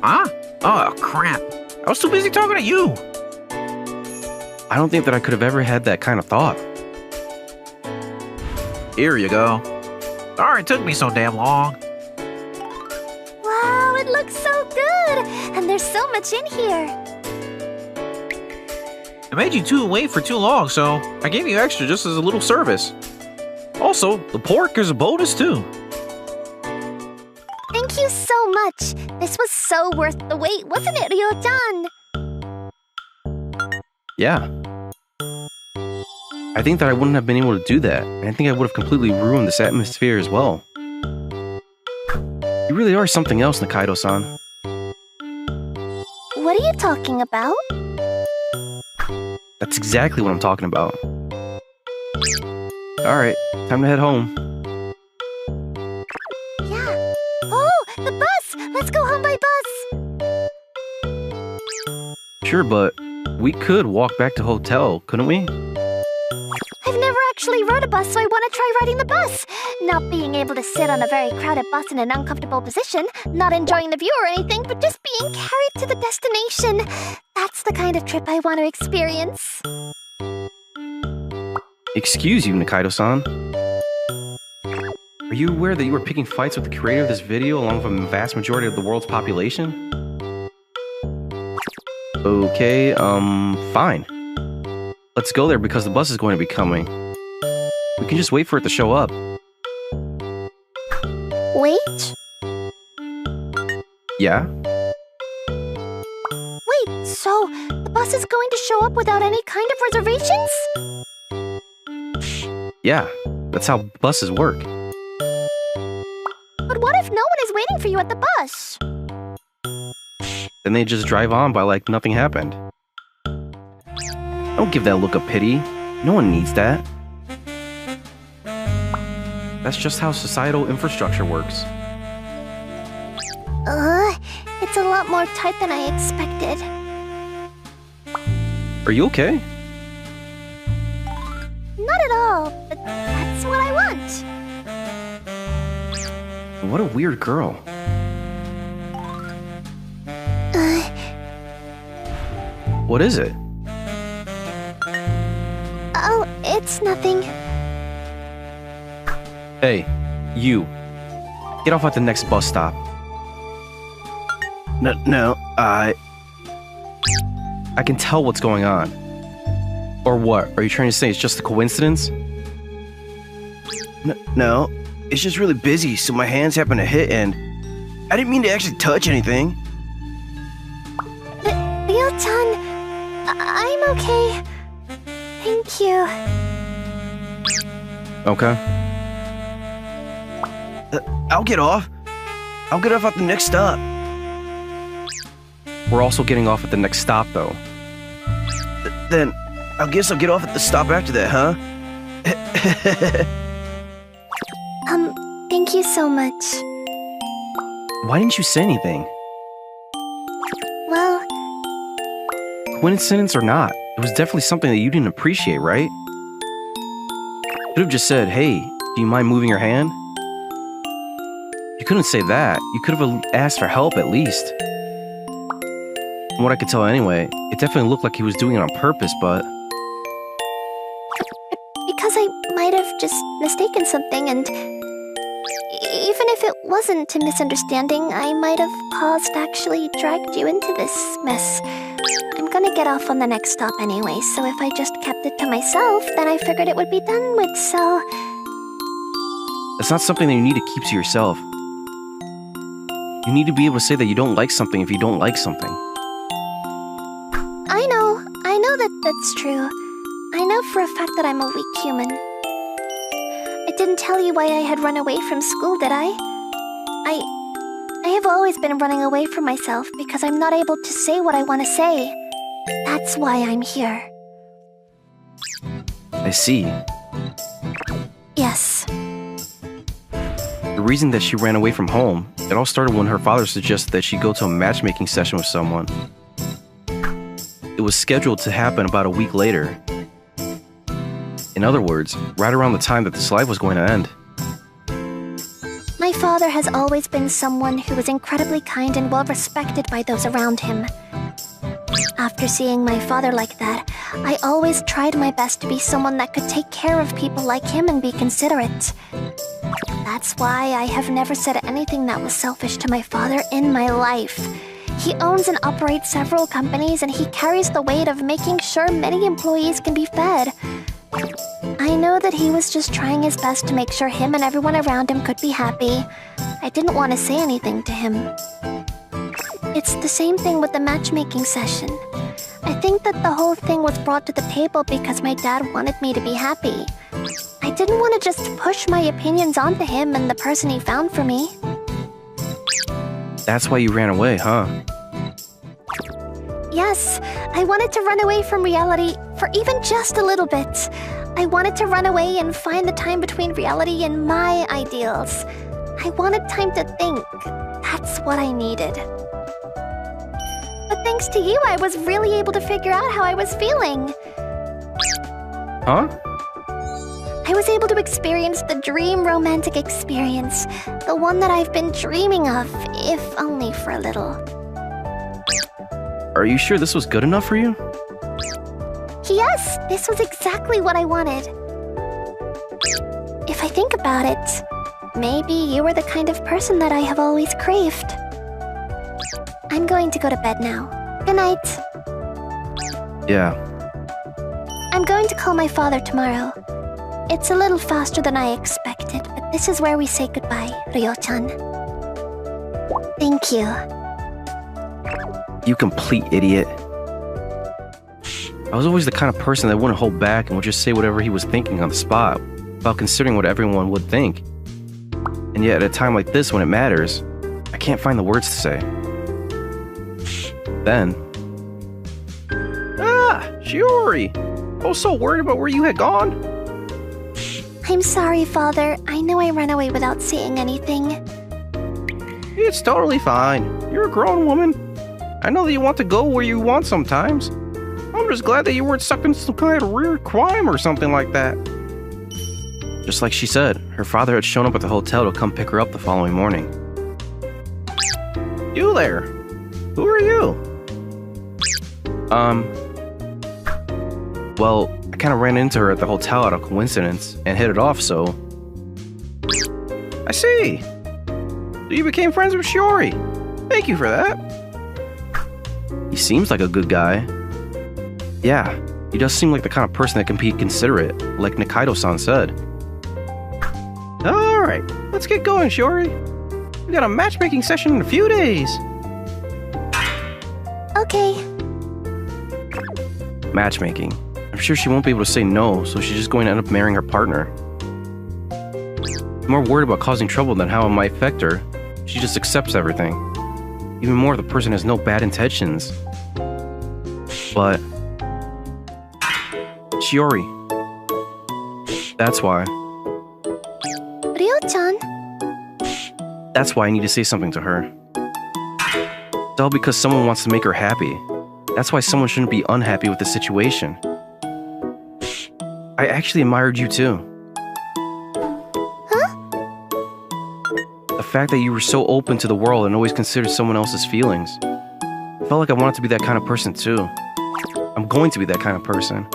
Huh? Oh, crap. I was too busy talking to you. I don't think that I could have ever had that kind of thought. Here you go. Sorry it took me so damn long. Wow, it looks so good! And there's so much in here. I made you two wait for too long, so I gave you extra just as a little service. Also, the pork is a bonus too. Thank you so much. This was so worth the wait, wasn't it, Ryo-chan? Yeah. I think that I wouldn't have been able to do that, and I think I would have completely ruined this atmosphere as well. You really are something else, Nikaido-san. What are you talking about? That's exactly what I'm talking about. Alright, time to head home. Yeah. Oh, the bus! Let's go home by bus! Sure, but we could walk back to hotel, couldn't we? I've never actually rode a bus, so I want to try riding the bus. Not being able to sit on a very crowded bus in an uncomfortable position, not enjoying the view or anything, but just being carried to the destination. That's the kind of trip I want to experience. Excuse you, Nikaido-san. Are you aware that you were picking fights with the creator of this video along with a vast majority of the world's population? Okay, fine. Let's go there because the bus is going to be coming. We can just wait for it to show up. Wait? Yeah? Wait, so the bus is going to show up without any kind of reservations? Yeah, that's how buses work. if no one is waiting for you at the bus? Then they just drive on by like nothing happened. Don't give that look of pity. No one needs that. That's just how societal infrastructure works. It's a lot more tight than I expected. Are you okay? Not at all, but that's what I want. What a weird girl. What is it? Oh, it's nothing. Hey, you. Get off at the next bus stop. No, I can tell what's going on. Or what? Are you trying to say it's just a coincidence? No, it's just really busy, so my hands happen to hit and I didn't mean to actually touch anything. Ryo-chan, I'm okay. Thank you. Okay. I'll get off. I'll get off at the next stop. We're also getting off at the next stop, though. Then, I guess I'll get off at the stop after that, huh? Thank you so much. Why didn't you say anything? Well, Coincidence or not, it was definitely something that you didn't appreciate, right? You could have just said, hey, do you mind moving your hand? You couldn't say that. You could have asked for help at least. From what I could tell anyway, it definitely looked like he was doing it on purpose, but... because I might have just mistaken something, and even if it wasn't a misunderstanding, I might have actually dragged you into this mess. I'm gonna get off on the next stop anyway, so if I just kept it to myself, then I figured it would be done with, so... That's not something that you need to keep to yourself. You need to be able to say that you don't like something if you don't like something. I know that that's true. I know for a fact that I'm a weak human. I didn't tell you why I had run away from school, did I? I have always been running away from myself because I'm not able to say what I want to say. That's why I'm here. I see. Yes. The reason that she ran away from home, it all started when her father suggested that she go to a matchmaking session with someone. It was scheduled to happen about a week later. In other words, right around the time that this life was going to end. My father has always been someone who was incredibly kind and well respected by those around him. After seeing my father like that, I always tried my best to be someone that could take care of people like him and be considerate. That's why I have never said anything that was selfish to my father in my life. He owns and operates several companies, and he carries the weight of making sure many employees can be fed. I know that he was just trying his best to make sure him and everyone around him could be happy. I didn't want to say anything to him. It's the same thing with the matchmaking session. I think that the whole thing was brought to the table because my dad wanted me to be happy. I didn't want to just push my opinions onto him and the person he found for me. That's why you ran away, huh? Yes, I wanted to run away from reality for even just a little bit. I wanted to run away and find the time between reality and my ideals. I wanted time to think. That's what I needed. But thanks to you, I was really able to figure out how I was feeling. Huh? I was able to experience the dream romantic experience, the one that I've been dreaming of, if only for a little. Are you sure this was good enough for you? Yes, this was exactly what I wanted. If I think about it, maybe you were the kind of person that I have always craved. I'm going to go to bed now. Good night. Yeah. I'm going to call my father tomorrow. It's a little faster than I expected, but this is where we say goodbye, Ryo-chan. Thank you. You complete idiot. I was always the kind of person that wouldn't hold back and would just say whatever he was thinking on the spot, without considering what everyone would think. And yet, at a time like this when it matters, I can't find the words to say. Then... Ah, Shiori! I was so worried about where you had gone. I'm sorry, Father. I know I ran away without saying anything. It's totally fine. You're a grown woman. I know that you want to go where you want sometimes. I'm just glad that you weren't sucked into some kind of weird crime or something like that. Just like she said, her father had shown up at the hotel to come pick her up the following morning. You there? Who are you? Well, I kind of ran into her at the hotel out of coincidence and hit it off, so... I see. So you became friends with Shiori. Thank you for that. He seems like a good guy. Yeah, he does seem like the kind of person that can be considerate, like Nikaido-san said. Alright, let's get going, Shiori. We got a matchmaking session in a few days. Okay. Matchmaking. I'm sure she won't be able to say no, so she's just going to end up marrying her partner. I'm more worried about causing trouble than how it might affect her. She just accepts everything. Even more, the person has no bad intentions. But... Shiori. That's why. Ryo-chan? That's why I need to say something to her. It's all because someone wants to make her happy. That's why someone shouldn't be unhappy with the situation. I actually admired you too. Huh? The fact that you were so open to the world and always considered someone else's feelings. I felt like I wanted to be that kind of person too. I'm going to be that kind of person.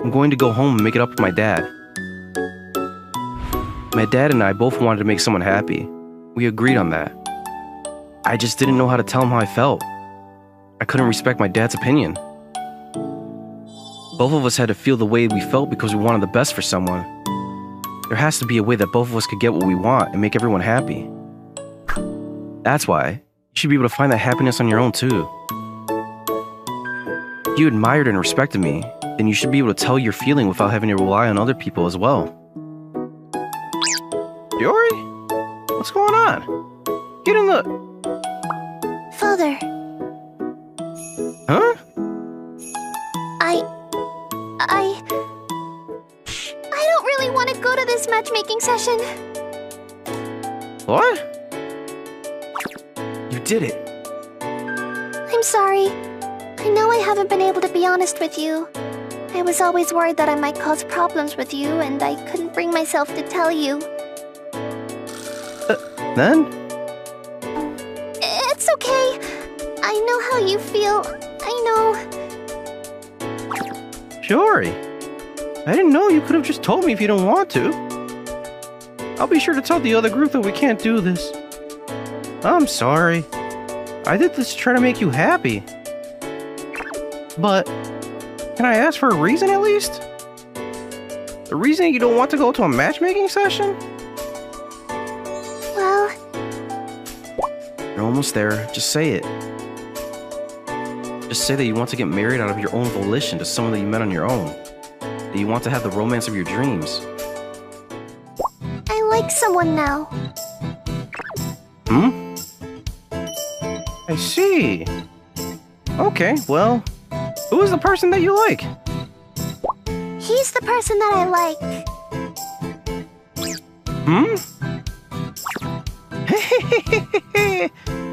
I'm going to go home and make it up with my dad. My dad and I both wanted to make someone happy. We agreed on that. I just didn't know how to tell him how I felt. I couldn't respect my dad's opinion. Both of us had to feel the way we felt because we wanted the best for someone. There has to be a way that both of us could get what we want and make everyone happy. That's why you should be able to find that happiness on your own too. If you admired and respected me, then you should be able to tell your feeling without having to rely on other people as well. Shiori? What's going on? Get in the... Father, Huh? I don't really want to go to this matchmaking session. What? You did it. I'm sorry. I know I haven't been able to be honest with you. I was always worried that I might cause problems with you, and I couldn't bring myself to tell you. Then? It's okay. I know how you feel. I know. Shiori, I didn't know you could have just told me if you don't want to. I'll be sure to tell the other group that we can't do this. I'm sorry. I did this to try to make you happy. But, can I ask for a reason at least? The reason you don't want to go to a matchmaking session? Well, You're almost there. Just say it. Just say that you want to get married out of your own volition to someone that you met on your own. That you want to have the romance of your dreams. I like someone now. Hmm? I see. Okay, well, who is the person that you like? He's the person that I like. Hmm?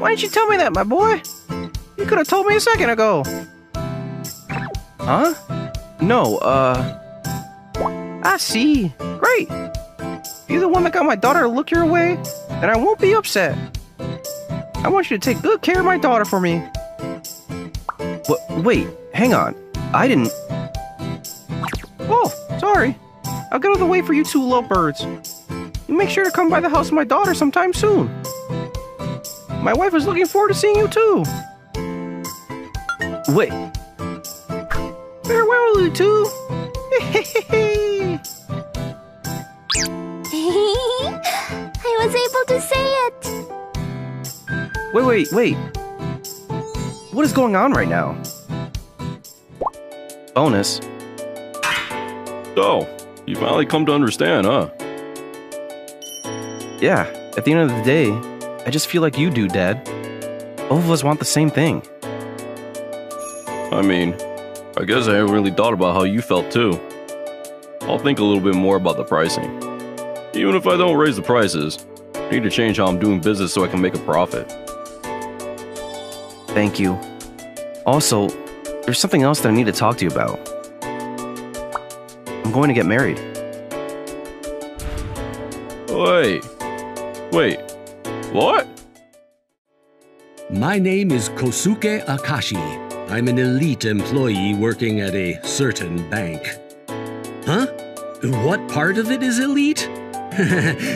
Why didn't you tell me that, my boy? You could have told me a second ago. Huh? No, I see. Great. If you're the one that got my daughter to look your way, then I won't be upset. I want you to take good care of my daughter for me. wait, hang on. I didn't... Oh, sorry. I'll get out of the way for you two lovebirds. You make sure to come by the house of my daughter sometime soon. My wife is looking forward to seeing you too. Wait, Farewell, you two. I was able to say it. wait. What is going on right now? Bonus. So, you finally come to understand, huh? Yeah, At the end of the day, I just feel like you do, Dad. Both of us want the same thing. I mean, I guess I haven't really thought about how you felt too. I'll think a little bit more about the pricing. Even if I don't raise the prices, I need to change how I'm doing business so I can make a profit. Thank you. Also, there's something else that I need to talk to you about. I'm going to get married. Wait, what? My name is Kosuke Akashi. I'm an elite employee working at a certain bank. Huh? What part of it is elite?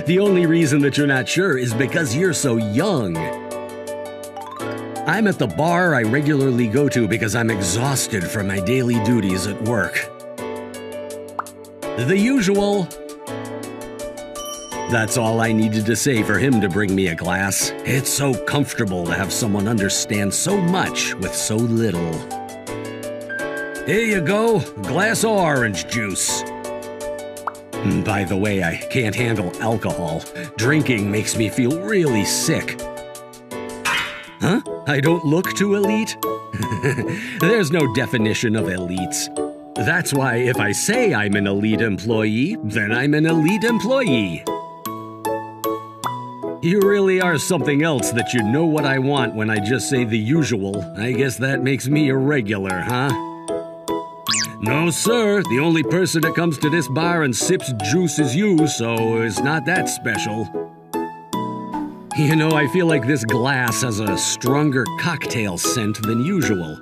The only reason that you're not sure is because you're so young. I'm at the bar I regularly go to because I'm exhausted from my daily duties at work. The usual. That's all I needed to say for him to bring me a glass. It's so comfortable to have someone understand so much with so little. Here you go, glass of orange juice. By the way, I can't handle alcohol. Drinking makes me feel really sick. Huh? I don't look too elite? There's no definition of elites. That's why if I say I'm an elite employee, then I'm an elite employee. You really are something else that you know what I want when I just say the usual. I guess that makes me a regular, huh? No, sir. The only person that comes to this bar and sips juice is you, so it's not that special. You know, I feel like this glass has a stronger cocktail scent than usual.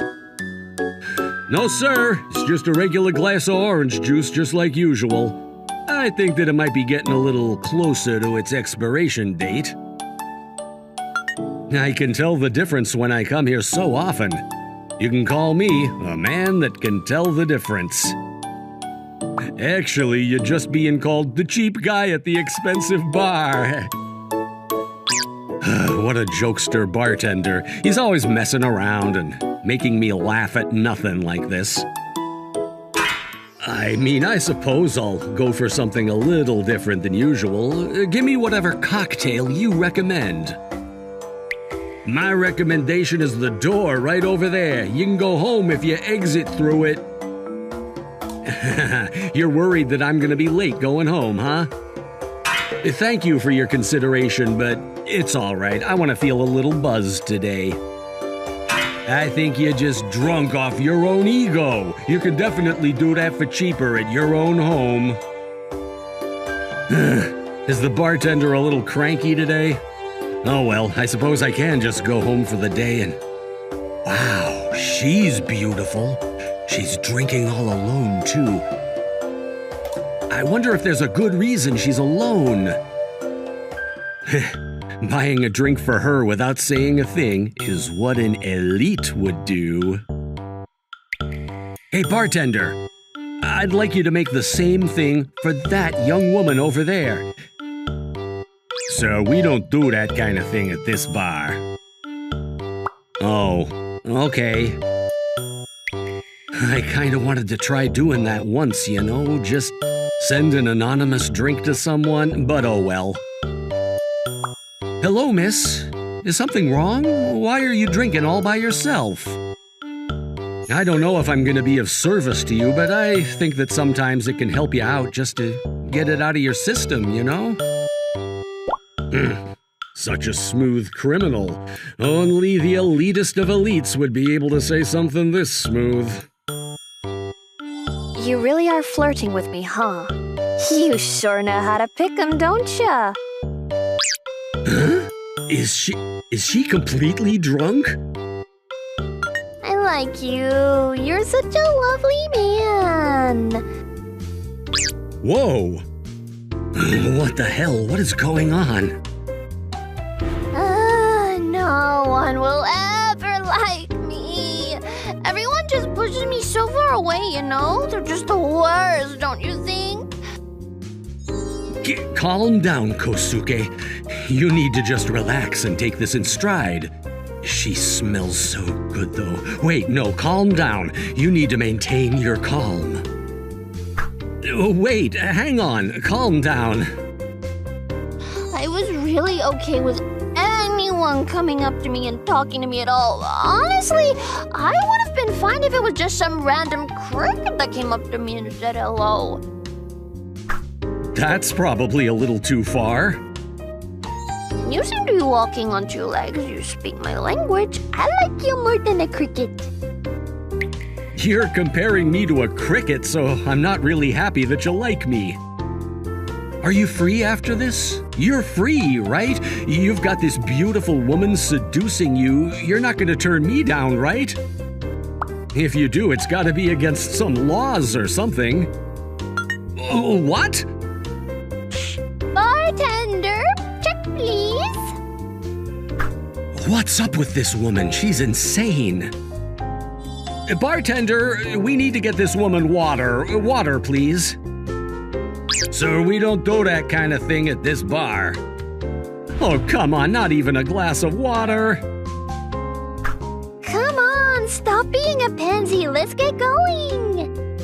No, sir. It's just a regular glass of orange juice, just like usual. I think that it might be getting a little closer to its expiration date. I can tell the difference when I come here so often. You can call me a man that can tell the difference. Actually, you're just being called the cheap guy at the expensive bar. What a jokester bartender. He's always messing around and making me laugh at nothing like this. I mean, I suppose I'll go for something a little different than usual. Give me whatever cocktail you recommend. My recommendation is the door right over there. You can go home if you exit through it. You're worried that I'm gonna be late going home, huh? Thank you for your consideration, but it's all right. I want to feel a little buzzed today. I think you're just drunk off your own ego. You can definitely do that for cheaper at your own home. Is the bartender a little cranky today? Oh well, I suppose I can just go home for the day and... Wow, she's beautiful. She's drinking all alone, too. I wonder if there's a good reason she's alone. Buying a drink for her without saying a thing is what an elite would do. Hey, bartender. I'd like you to make the same thing for that young woman over there. Sir, we don't do that kind of thing at this bar. Oh, okay. I kind of wanted to try doing that once, you know, just send an anonymous drink to someone, but oh well. Hello, miss. Is something wrong? Why are you drinking all by yourself? I don't know if I'm going to be of service to you, but I think that sometimes it can help you out just to get it out of your system, you know? Such a smooth criminal. Only the elitist of elites would be able to say something this smooth. You really are flirting with me, huh? You sure know how to pick 'em, don't ya? Huh? Is she completely drunk? I like you. You're such a lovely man. Whoa! What the hell? What is going on? No one will ever like me. Everyone just pushes me so far away, you know? They're just the worst, don't you think? Calm down, Kosuke. You need to just relax and take this in stride. She smells so good, though. Wait, no, calm down. You need to maintain your calm. Wait, hang on. Calm down. I I was really okay with anyone coming up to me and talking to me at all. Honestly, I would have been fine if it was just some random cricket that came up to me and said hello. That's probably a little too far. You seem to be walking on two legs. You speak my language. I like you more than a cricket. You're comparing me to a cricket, so I'm not really happy that you like me. Are you free after this? You're free, right? You've got this beautiful woman seducing you. You're not going to turn me down, right? If you do, it's got to be against some laws or something. What? Bartender, check please. What's up with this woman? She's insane. Bartender, we need to get this woman water. Water, please. Sir, we don't do that kind of thing at this bar. Oh, come on, not even a glass of water. Come on, stop being a pansy. Let's get going.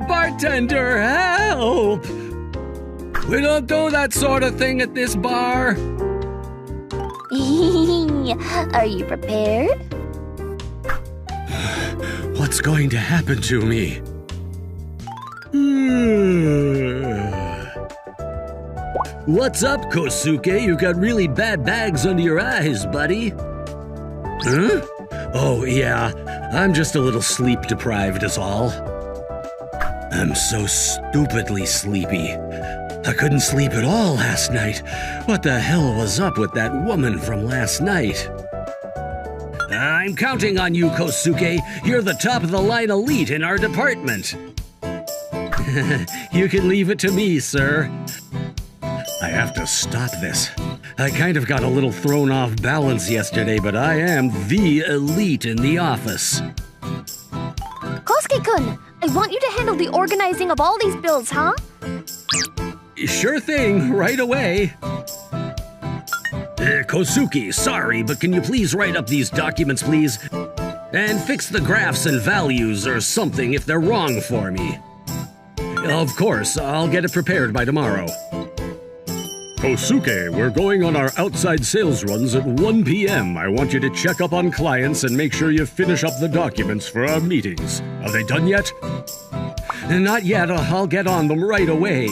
Bartender, help! We don't do that sort of thing at this bar. Are you prepared? What's going to happen to me? What's up, Kosuke? You got really bad bags under your eyes, buddy. Huh? Oh, yeah. I'm just a little sleep-deprived is all. I'm so stupidly sleepy. I couldn't sleep at all last night. What the hell was up with that woman from last night? I'm counting on you, Kosuke. You're the top-of-the-line elite in our department. You can leave it to me, sir. I have to stop this. I kind of got a little thrown off balance yesterday, but I am the elite in the office. Kosuke-kun, I want you to handle the organizing of all these bills, huh? Sure thing, right away. Kosuke, sorry, but can you please write up these documents, please? And fix the graphs and values or something if they're wrong for me. Of course, I'll get it prepared by tomorrow. Kosuke, we're going on our outside sales runs at 1 p.m. I want you to check up on clients and make sure you finish up the documents for our meetings. Are they done yet? Not yet. I'll get on them right away.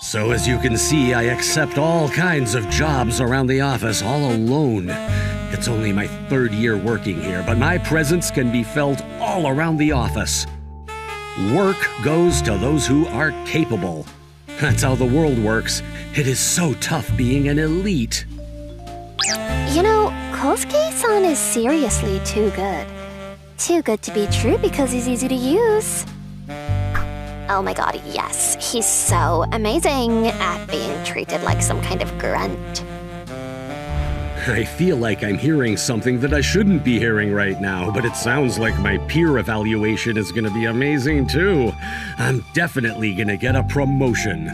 So as you can see, I accept all kinds of jobs around the office all alone. It's only my 3rd year working here, but my presence can be felt all around the office. Work goes to those who are capable. That's how the world works. It is so tough being an elite. You know, Kosuke-san is seriously too good. Too good to be true because he's easy to use. Oh my god, yes. He's so amazing at being treated like some kind of grunt. I feel like I'm hearing something that I shouldn't be hearing right now, but it sounds like my peer evaluation is gonna be amazing too. I'm definitely gonna get a promotion.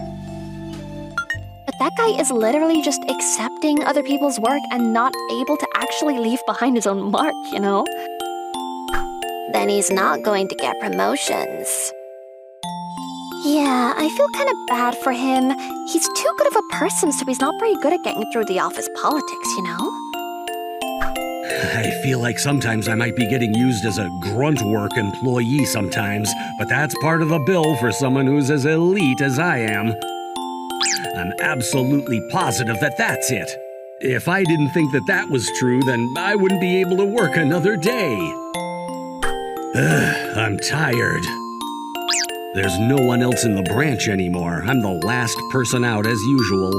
But that guy is literally just accepting other people's work and not able to actually leave behind his own mark, you know? Then he's not going to get promotions. Yeah, I feel kind of bad for him. He's too good of a person, so he's not very good at getting through the office politics, you know? I feel like sometimes I might be getting used as a grunt work employee sometimes, but that's part of the bill for someone who's as elite as I am. I'm absolutely positive that that's it. If I didn't think that that was true, then I wouldn't be able to work another day. I'm tired. There's no one else in the branch anymore. I'm the last person out as usual.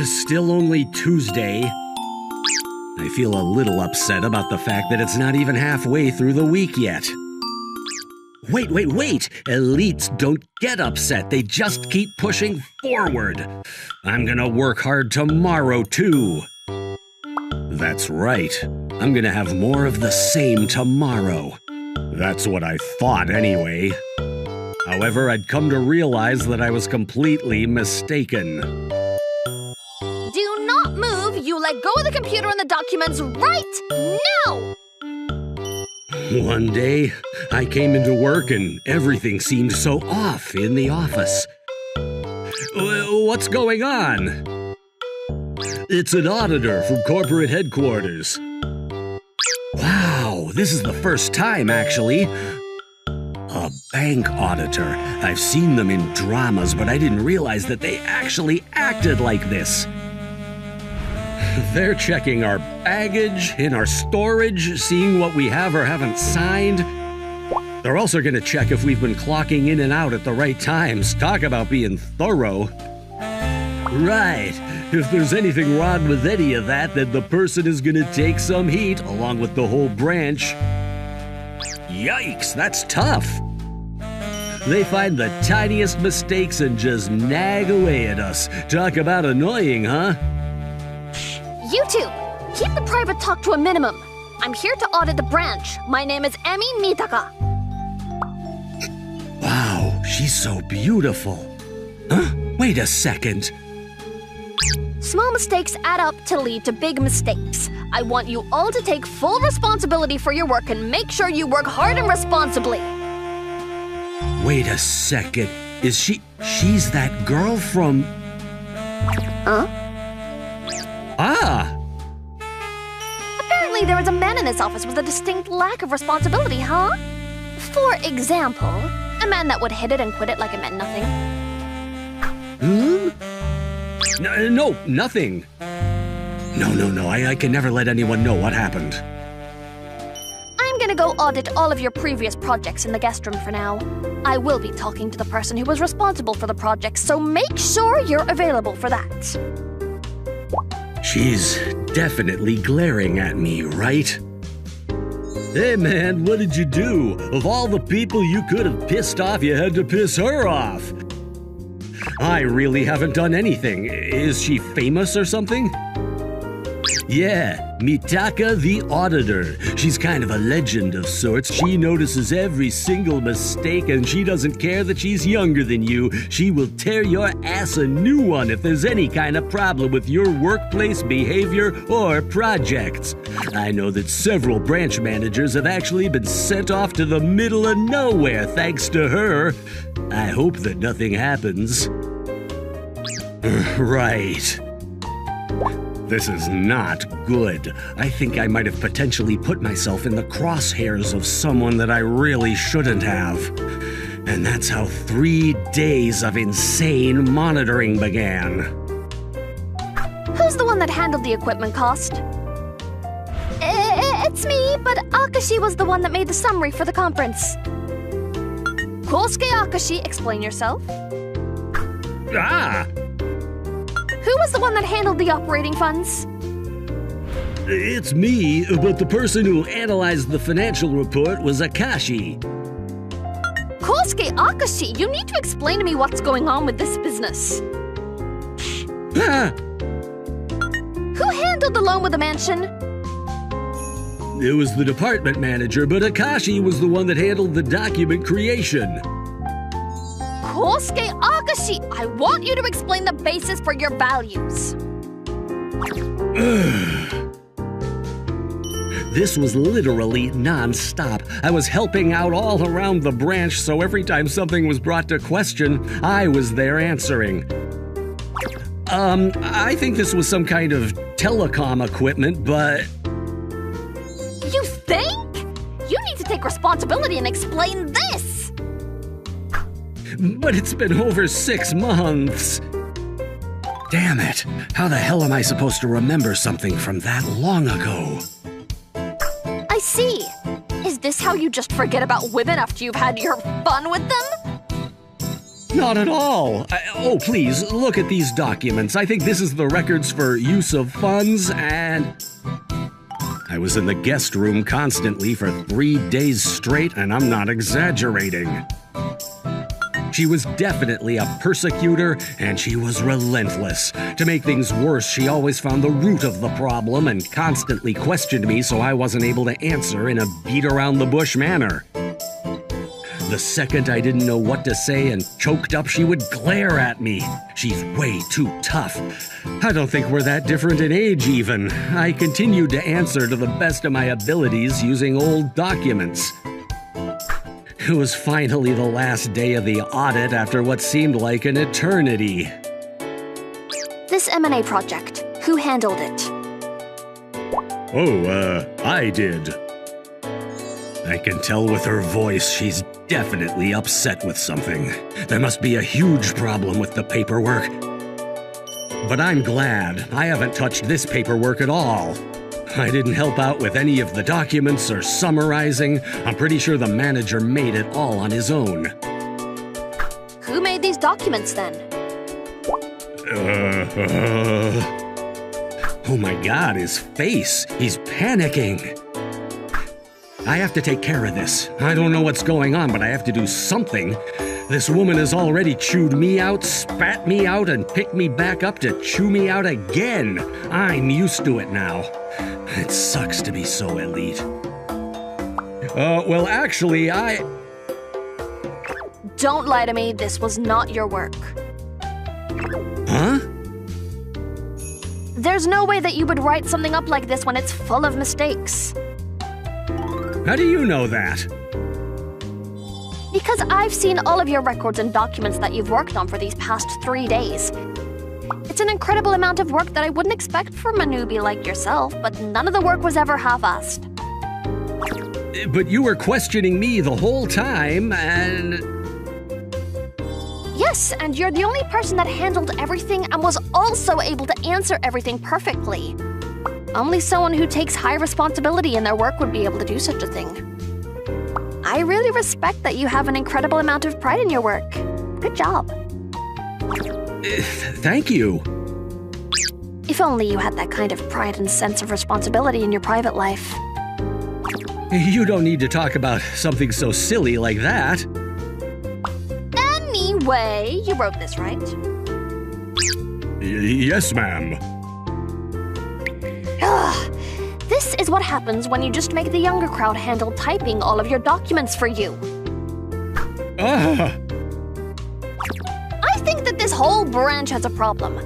Still only Tuesday. I feel a little upset about the fact that it's not even halfway through the week yet. Wait! Elites don't get upset. They just keep pushing forward. I'm gonna work hard tomorrow, too. That's right. I'm gonna have more of the same tomorrow. That's what I thought, anyway. However, I'd come to realize that I was completely mistaken. Do not move! You let go of the computer and the documents right now! One day, I came into work and everything seemed so off in the office. What's going on? It's an auditor from corporate headquarters. Wow, this is the first time, actually. A bank auditor. I've seen them in dramas, but I didn't realize that they actually acted like this. They're checking our baggage, in our storage, seeing what we have or haven't signed. They're also going to check if we've been clocking in and out at the right times. Talk about being thorough. Right. If there's anything wrong with any of that, then the person is going to take some heat, along with the whole branch. Yikes, that's tough. They find the tiniest mistakes and just nag away at us. Talk about annoying, huh? You two, keep the private talk to a minimum. I'm here to audit the branch. My name is Emi Mitaka. Wow, she's so beautiful. Huh? Wait a second. Small mistakes add up to lead to big mistakes. I want you all to take full responsibility for your work and make sure you work hard and responsibly. Wait a second. She's that girl from... Huh? Ah! Apparently there is a man in this office with a distinct lack of responsibility, huh? For example, a man that would hit it and quit it like it meant nothing. No, nothing. No, I can never let anyone know what happened. I'm gonna go audit all of your previous projects in the guest room for now. I will be talking to the person who was responsible for the project, so make sure you're available for that. She's definitely glaring at me, right? Hey man, what did you do? Of all the people you could have pissed off, you had to piss her off. I really haven't done anything. Is she famous or something? Yeah, Mitaka the Auditor. She's kind of a legend of sorts. She notices every single mistake and she doesn't care that she's younger than you. She will tear your ass a new one if there's any kind of problem with your workplace behavior or projects. I know that several branch managers have actually been sent off to the middle of nowhere thanks to her. I hope that nothing happens. Right. This is not good. I think I might have potentially put myself in the crosshairs of someone that I really shouldn't have. And that's how 3 days of insane monitoring began. Who's the one that handled the equipment cost? It's me, but Akashi was the one that made the summary for the conference. Kosuke Akashi, explain yourself. Ah! Who was the one that handled the operating funds? It's me, but the person who analyzed the financial report was Akashi. Kosuke Akashi, you need to explain to me what's going on with this business. Ah! Who handled the loan with the mansion? It was the department manager, but Akashi was the one that handled the document creation. Kosuke Akashi, I want you to explain the basis for your values. This was literally non-stop. I was helping out all around the branch, so every time something was brought to question, I was there answering. I think this was some kind of telecom equipment, but... You think? You need to take responsibility and explain this! But it's been over 6 months. Damn it. How the hell am I supposed to remember something from that long ago? I see. Is this how you just forget about women after you've had your fun with them? Not at all. Oh, please, look at these documents. I think this is the records for use of funds and... I was in the guest room constantly for 3 days straight, and I'm not exaggerating. She was definitely a persecutor, and she was relentless. To make things worse, she always found the root of the problem and constantly questioned me so I wasn't able to answer in a beat-around-the-bush manner. The second I didn't know what to say and choked up, she would glare at me. She's way too tough. I don't think we're that different in age, even. I continued to answer to the best of my abilities using old documents. It was finally the last day of the audit after what seemed like an eternity. This M&A project, who handled it? Oh, I did. I can tell with her voice she's definitely upset with something. There must be a huge problem with the paperwork. But I'm glad I haven't touched this paperwork at all. I didn't help out with any of the documents or summarizing. I'm pretty sure the manager made it all on his own. Who made these documents then? Oh my god, his face. He's panicking. I have to take care of this. I don't know what's going on, but I have to do something. This woman has already chewed me out, spat me out, and picked me back up to chew me out again. I'm used to it now. It sucks to be so elite. Well, actually, Don't lie to me, this was not your work. Huh? There's no way that you would write something up like this when it's full of mistakes. How do you know that? Because I've seen all of your records and documents that you've worked on for these past 3 days. It's an incredible amount of work that I wouldn't expect from a newbie like yourself, but none of the work was ever half-assed. But you were questioning me the whole time, and... Yes, and you're the only person that handled everything and was also able to answer everything perfectly. Only someone who takes high responsibility in their work would be able to do such a thing. I really respect that you have an incredible amount of pride in your work. Good job. Thank you. If only you had that kind of pride and sense of responsibility in your private life. You don't need to talk about something so silly like that. Anyway, you wrote this, right? Yes, ma'am. Ugh. This is what happens when you just make the younger crowd handle typing all of your documents for you. I think that this whole branch has a problem.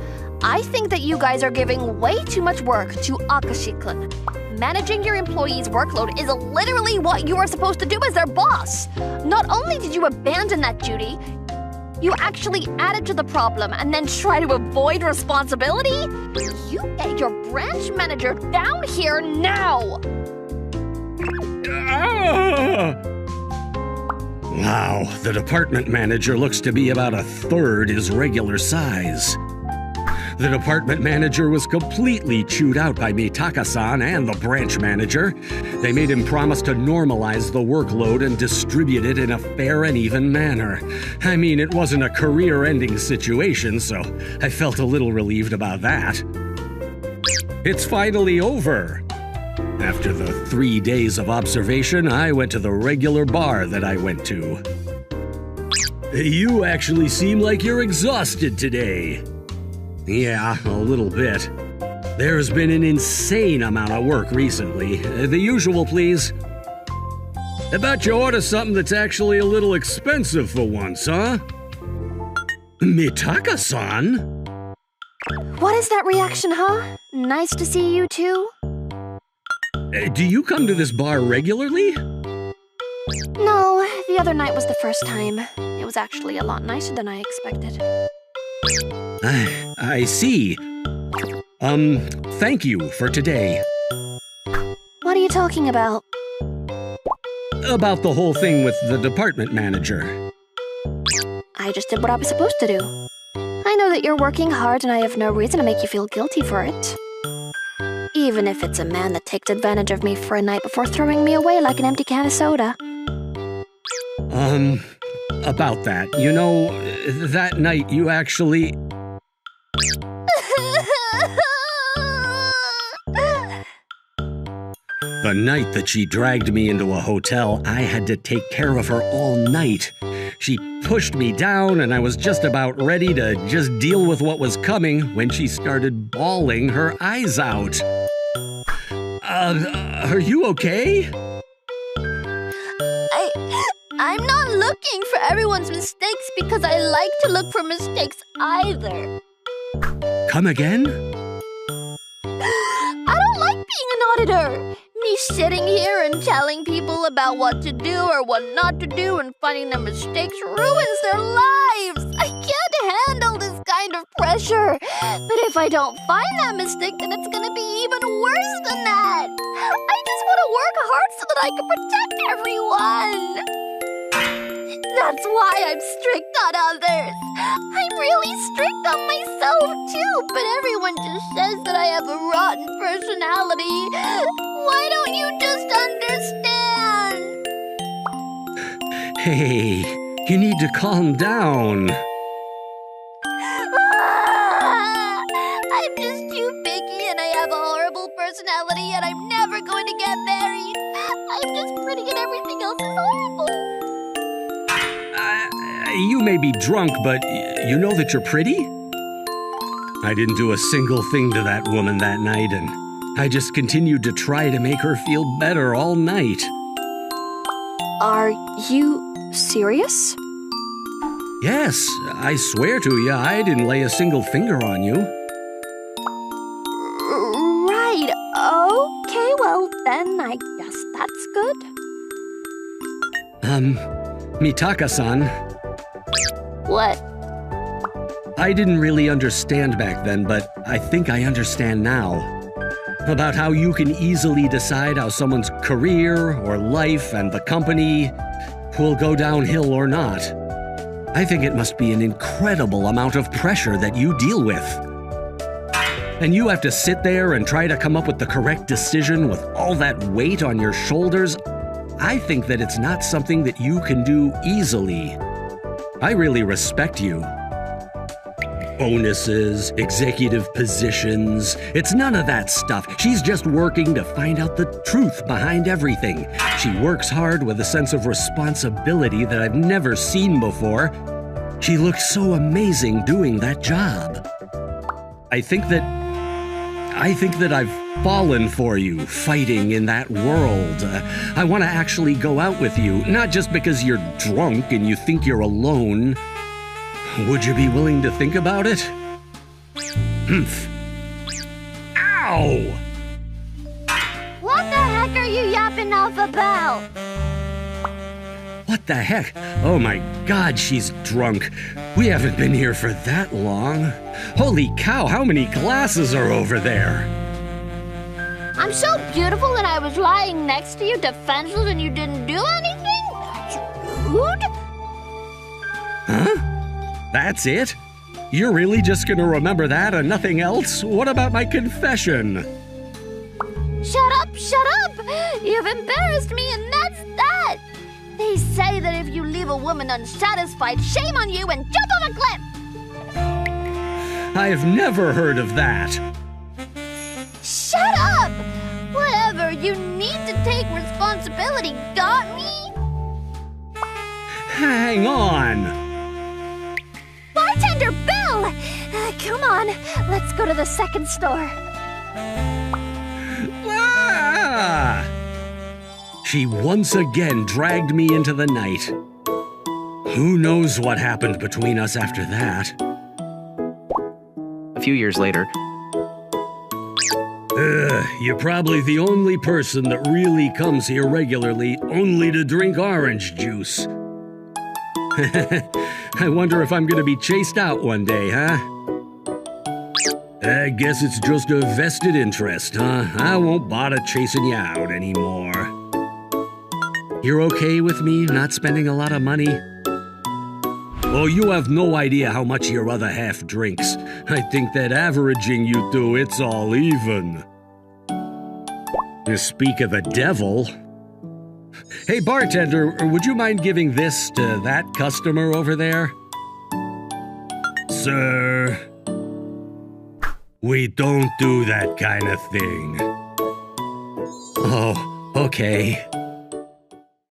I think that you guys are giving way too much work to Akashikun. Managing your employees' workload is literally what you are supposed to do as their boss. Not only did you abandon that duty, you actually added to the problem and then try to avoid responsibility? You get your branch manager down here now! Wow, the department manager looks to be about a third his regular size. The department manager was completely chewed out by Mitaka-san and the branch manager. They made him promise to normalize the workload and distribute it in a fair and even manner. I mean, it wasn't a career-ending situation, so I felt a little relieved about that. It's finally over. After the 3 days of observation, I went to the regular bar that I went to. You actually seem like you're exhausted today. Yeah, a little bit. There's been an insane amount of work recently. The usual, please. How about you order something that's actually a little expensive for once, huh? Mitaka-san? What is that reaction, huh? Nice to see you too. Do you come to this bar regularly? No, the other night was the first time. It was actually a lot nicer than I expected. I see. Thank you for today. What are you talking about? About the whole thing with the department manager. I just did what I was supposed to do. I know that you're working hard and I have no reason to make you feel guilty for it. Even if it's a man that takes advantage of me for a night before throwing me away like an empty can of soda. About that, you know, that night you actually... The night that she dragged me into a hotel, I had to take care of her all night. She pushed me down and I was just about ready to just deal with what was coming when she started bawling her eyes out. Are you okay? I'm not looking for everyone's mistakes because I like to look for mistakes either. Come again? I don't like being an auditor. Me sitting here and telling people about what to do or what not to do and finding their mistakes ruins their lives. I can't handle this kind of pressure. But if I don't find that mistake, then it's gonna be even worse than that. I just want to work hard so that I can protect everyone. That's why I'm strict on others. I'm really strict on myself too, but everyone just says that I have a rotten personality. Why don't you just understand? Hey, you need to calm down. I'm just too picky and I have a horrible personality and I'm never going to get married. I'm just pretty and everything else is horrible. You may be drunk, but you know that you're pretty? I didn't do a single thing to that woman that night, and I just continued to try to make her feel better all night. Are you serious? Yes, I swear to you, I didn't lay a single finger on you. Right. Okay, well then I guess that's good. Mitaka-san. What? I didn't really understand back then, but I think I understand now. About how you can easily decide how someone's career or life and the company will go downhill or not. I think it must be an incredible amount of pressure that you deal with. And you have to sit there and try to come up with the correct decision with all that weight on your shoulders. I think that it's not something that you can do easily. I really respect you. Bonuses, executive positions, it's none of that stuff. She's just working to find out the truth behind everything. She works hard with a sense of responsibility that I've never seen before. She looks so amazing doing that job. I think that I've fallen for you, fighting in that world. I want to actually go out with you, not just because you're drunk and you think you're alone. Would you be willing to think about it? Humph. Ow! What the heck are you yapping off about? What the heck? Oh my God, she's drunk. We haven't been here for that long. Holy cow, how many glasses are over there? I'm so beautiful and I was lying next to you defenseless and you didn't do anything? That's rude. Huh? That's it? You're really just gonna remember that and nothing else? What about my confession? Shut up, shut up! You've embarrassed me and that's that! They say that if you leave a woman unsatisfied, shame on you and jump off a cliff! I've never heard of that. Shut up! Whatever, you need to take responsibility, got me? Hang on. Bartender Bill! Come on, let's go to the second store. Ah! She once again dragged me into the night. Who knows what happened between us after that? A few years later, You're probably the only person that really comes here regularly only to drink orange juice. I wonder if I'm gonna be chased out one day, huh? I guess it's just a vested interest, huh? I won't bother chasing you out anymore. You're okay with me not spending a lot of money? Oh, you have no idea how much your other half drinks. I think that averaging you two, it's all even. To speak of the devil... Hey, bartender, would you mind giving this to that customer over there? Sir, we don't do that kind of thing. Oh, okay.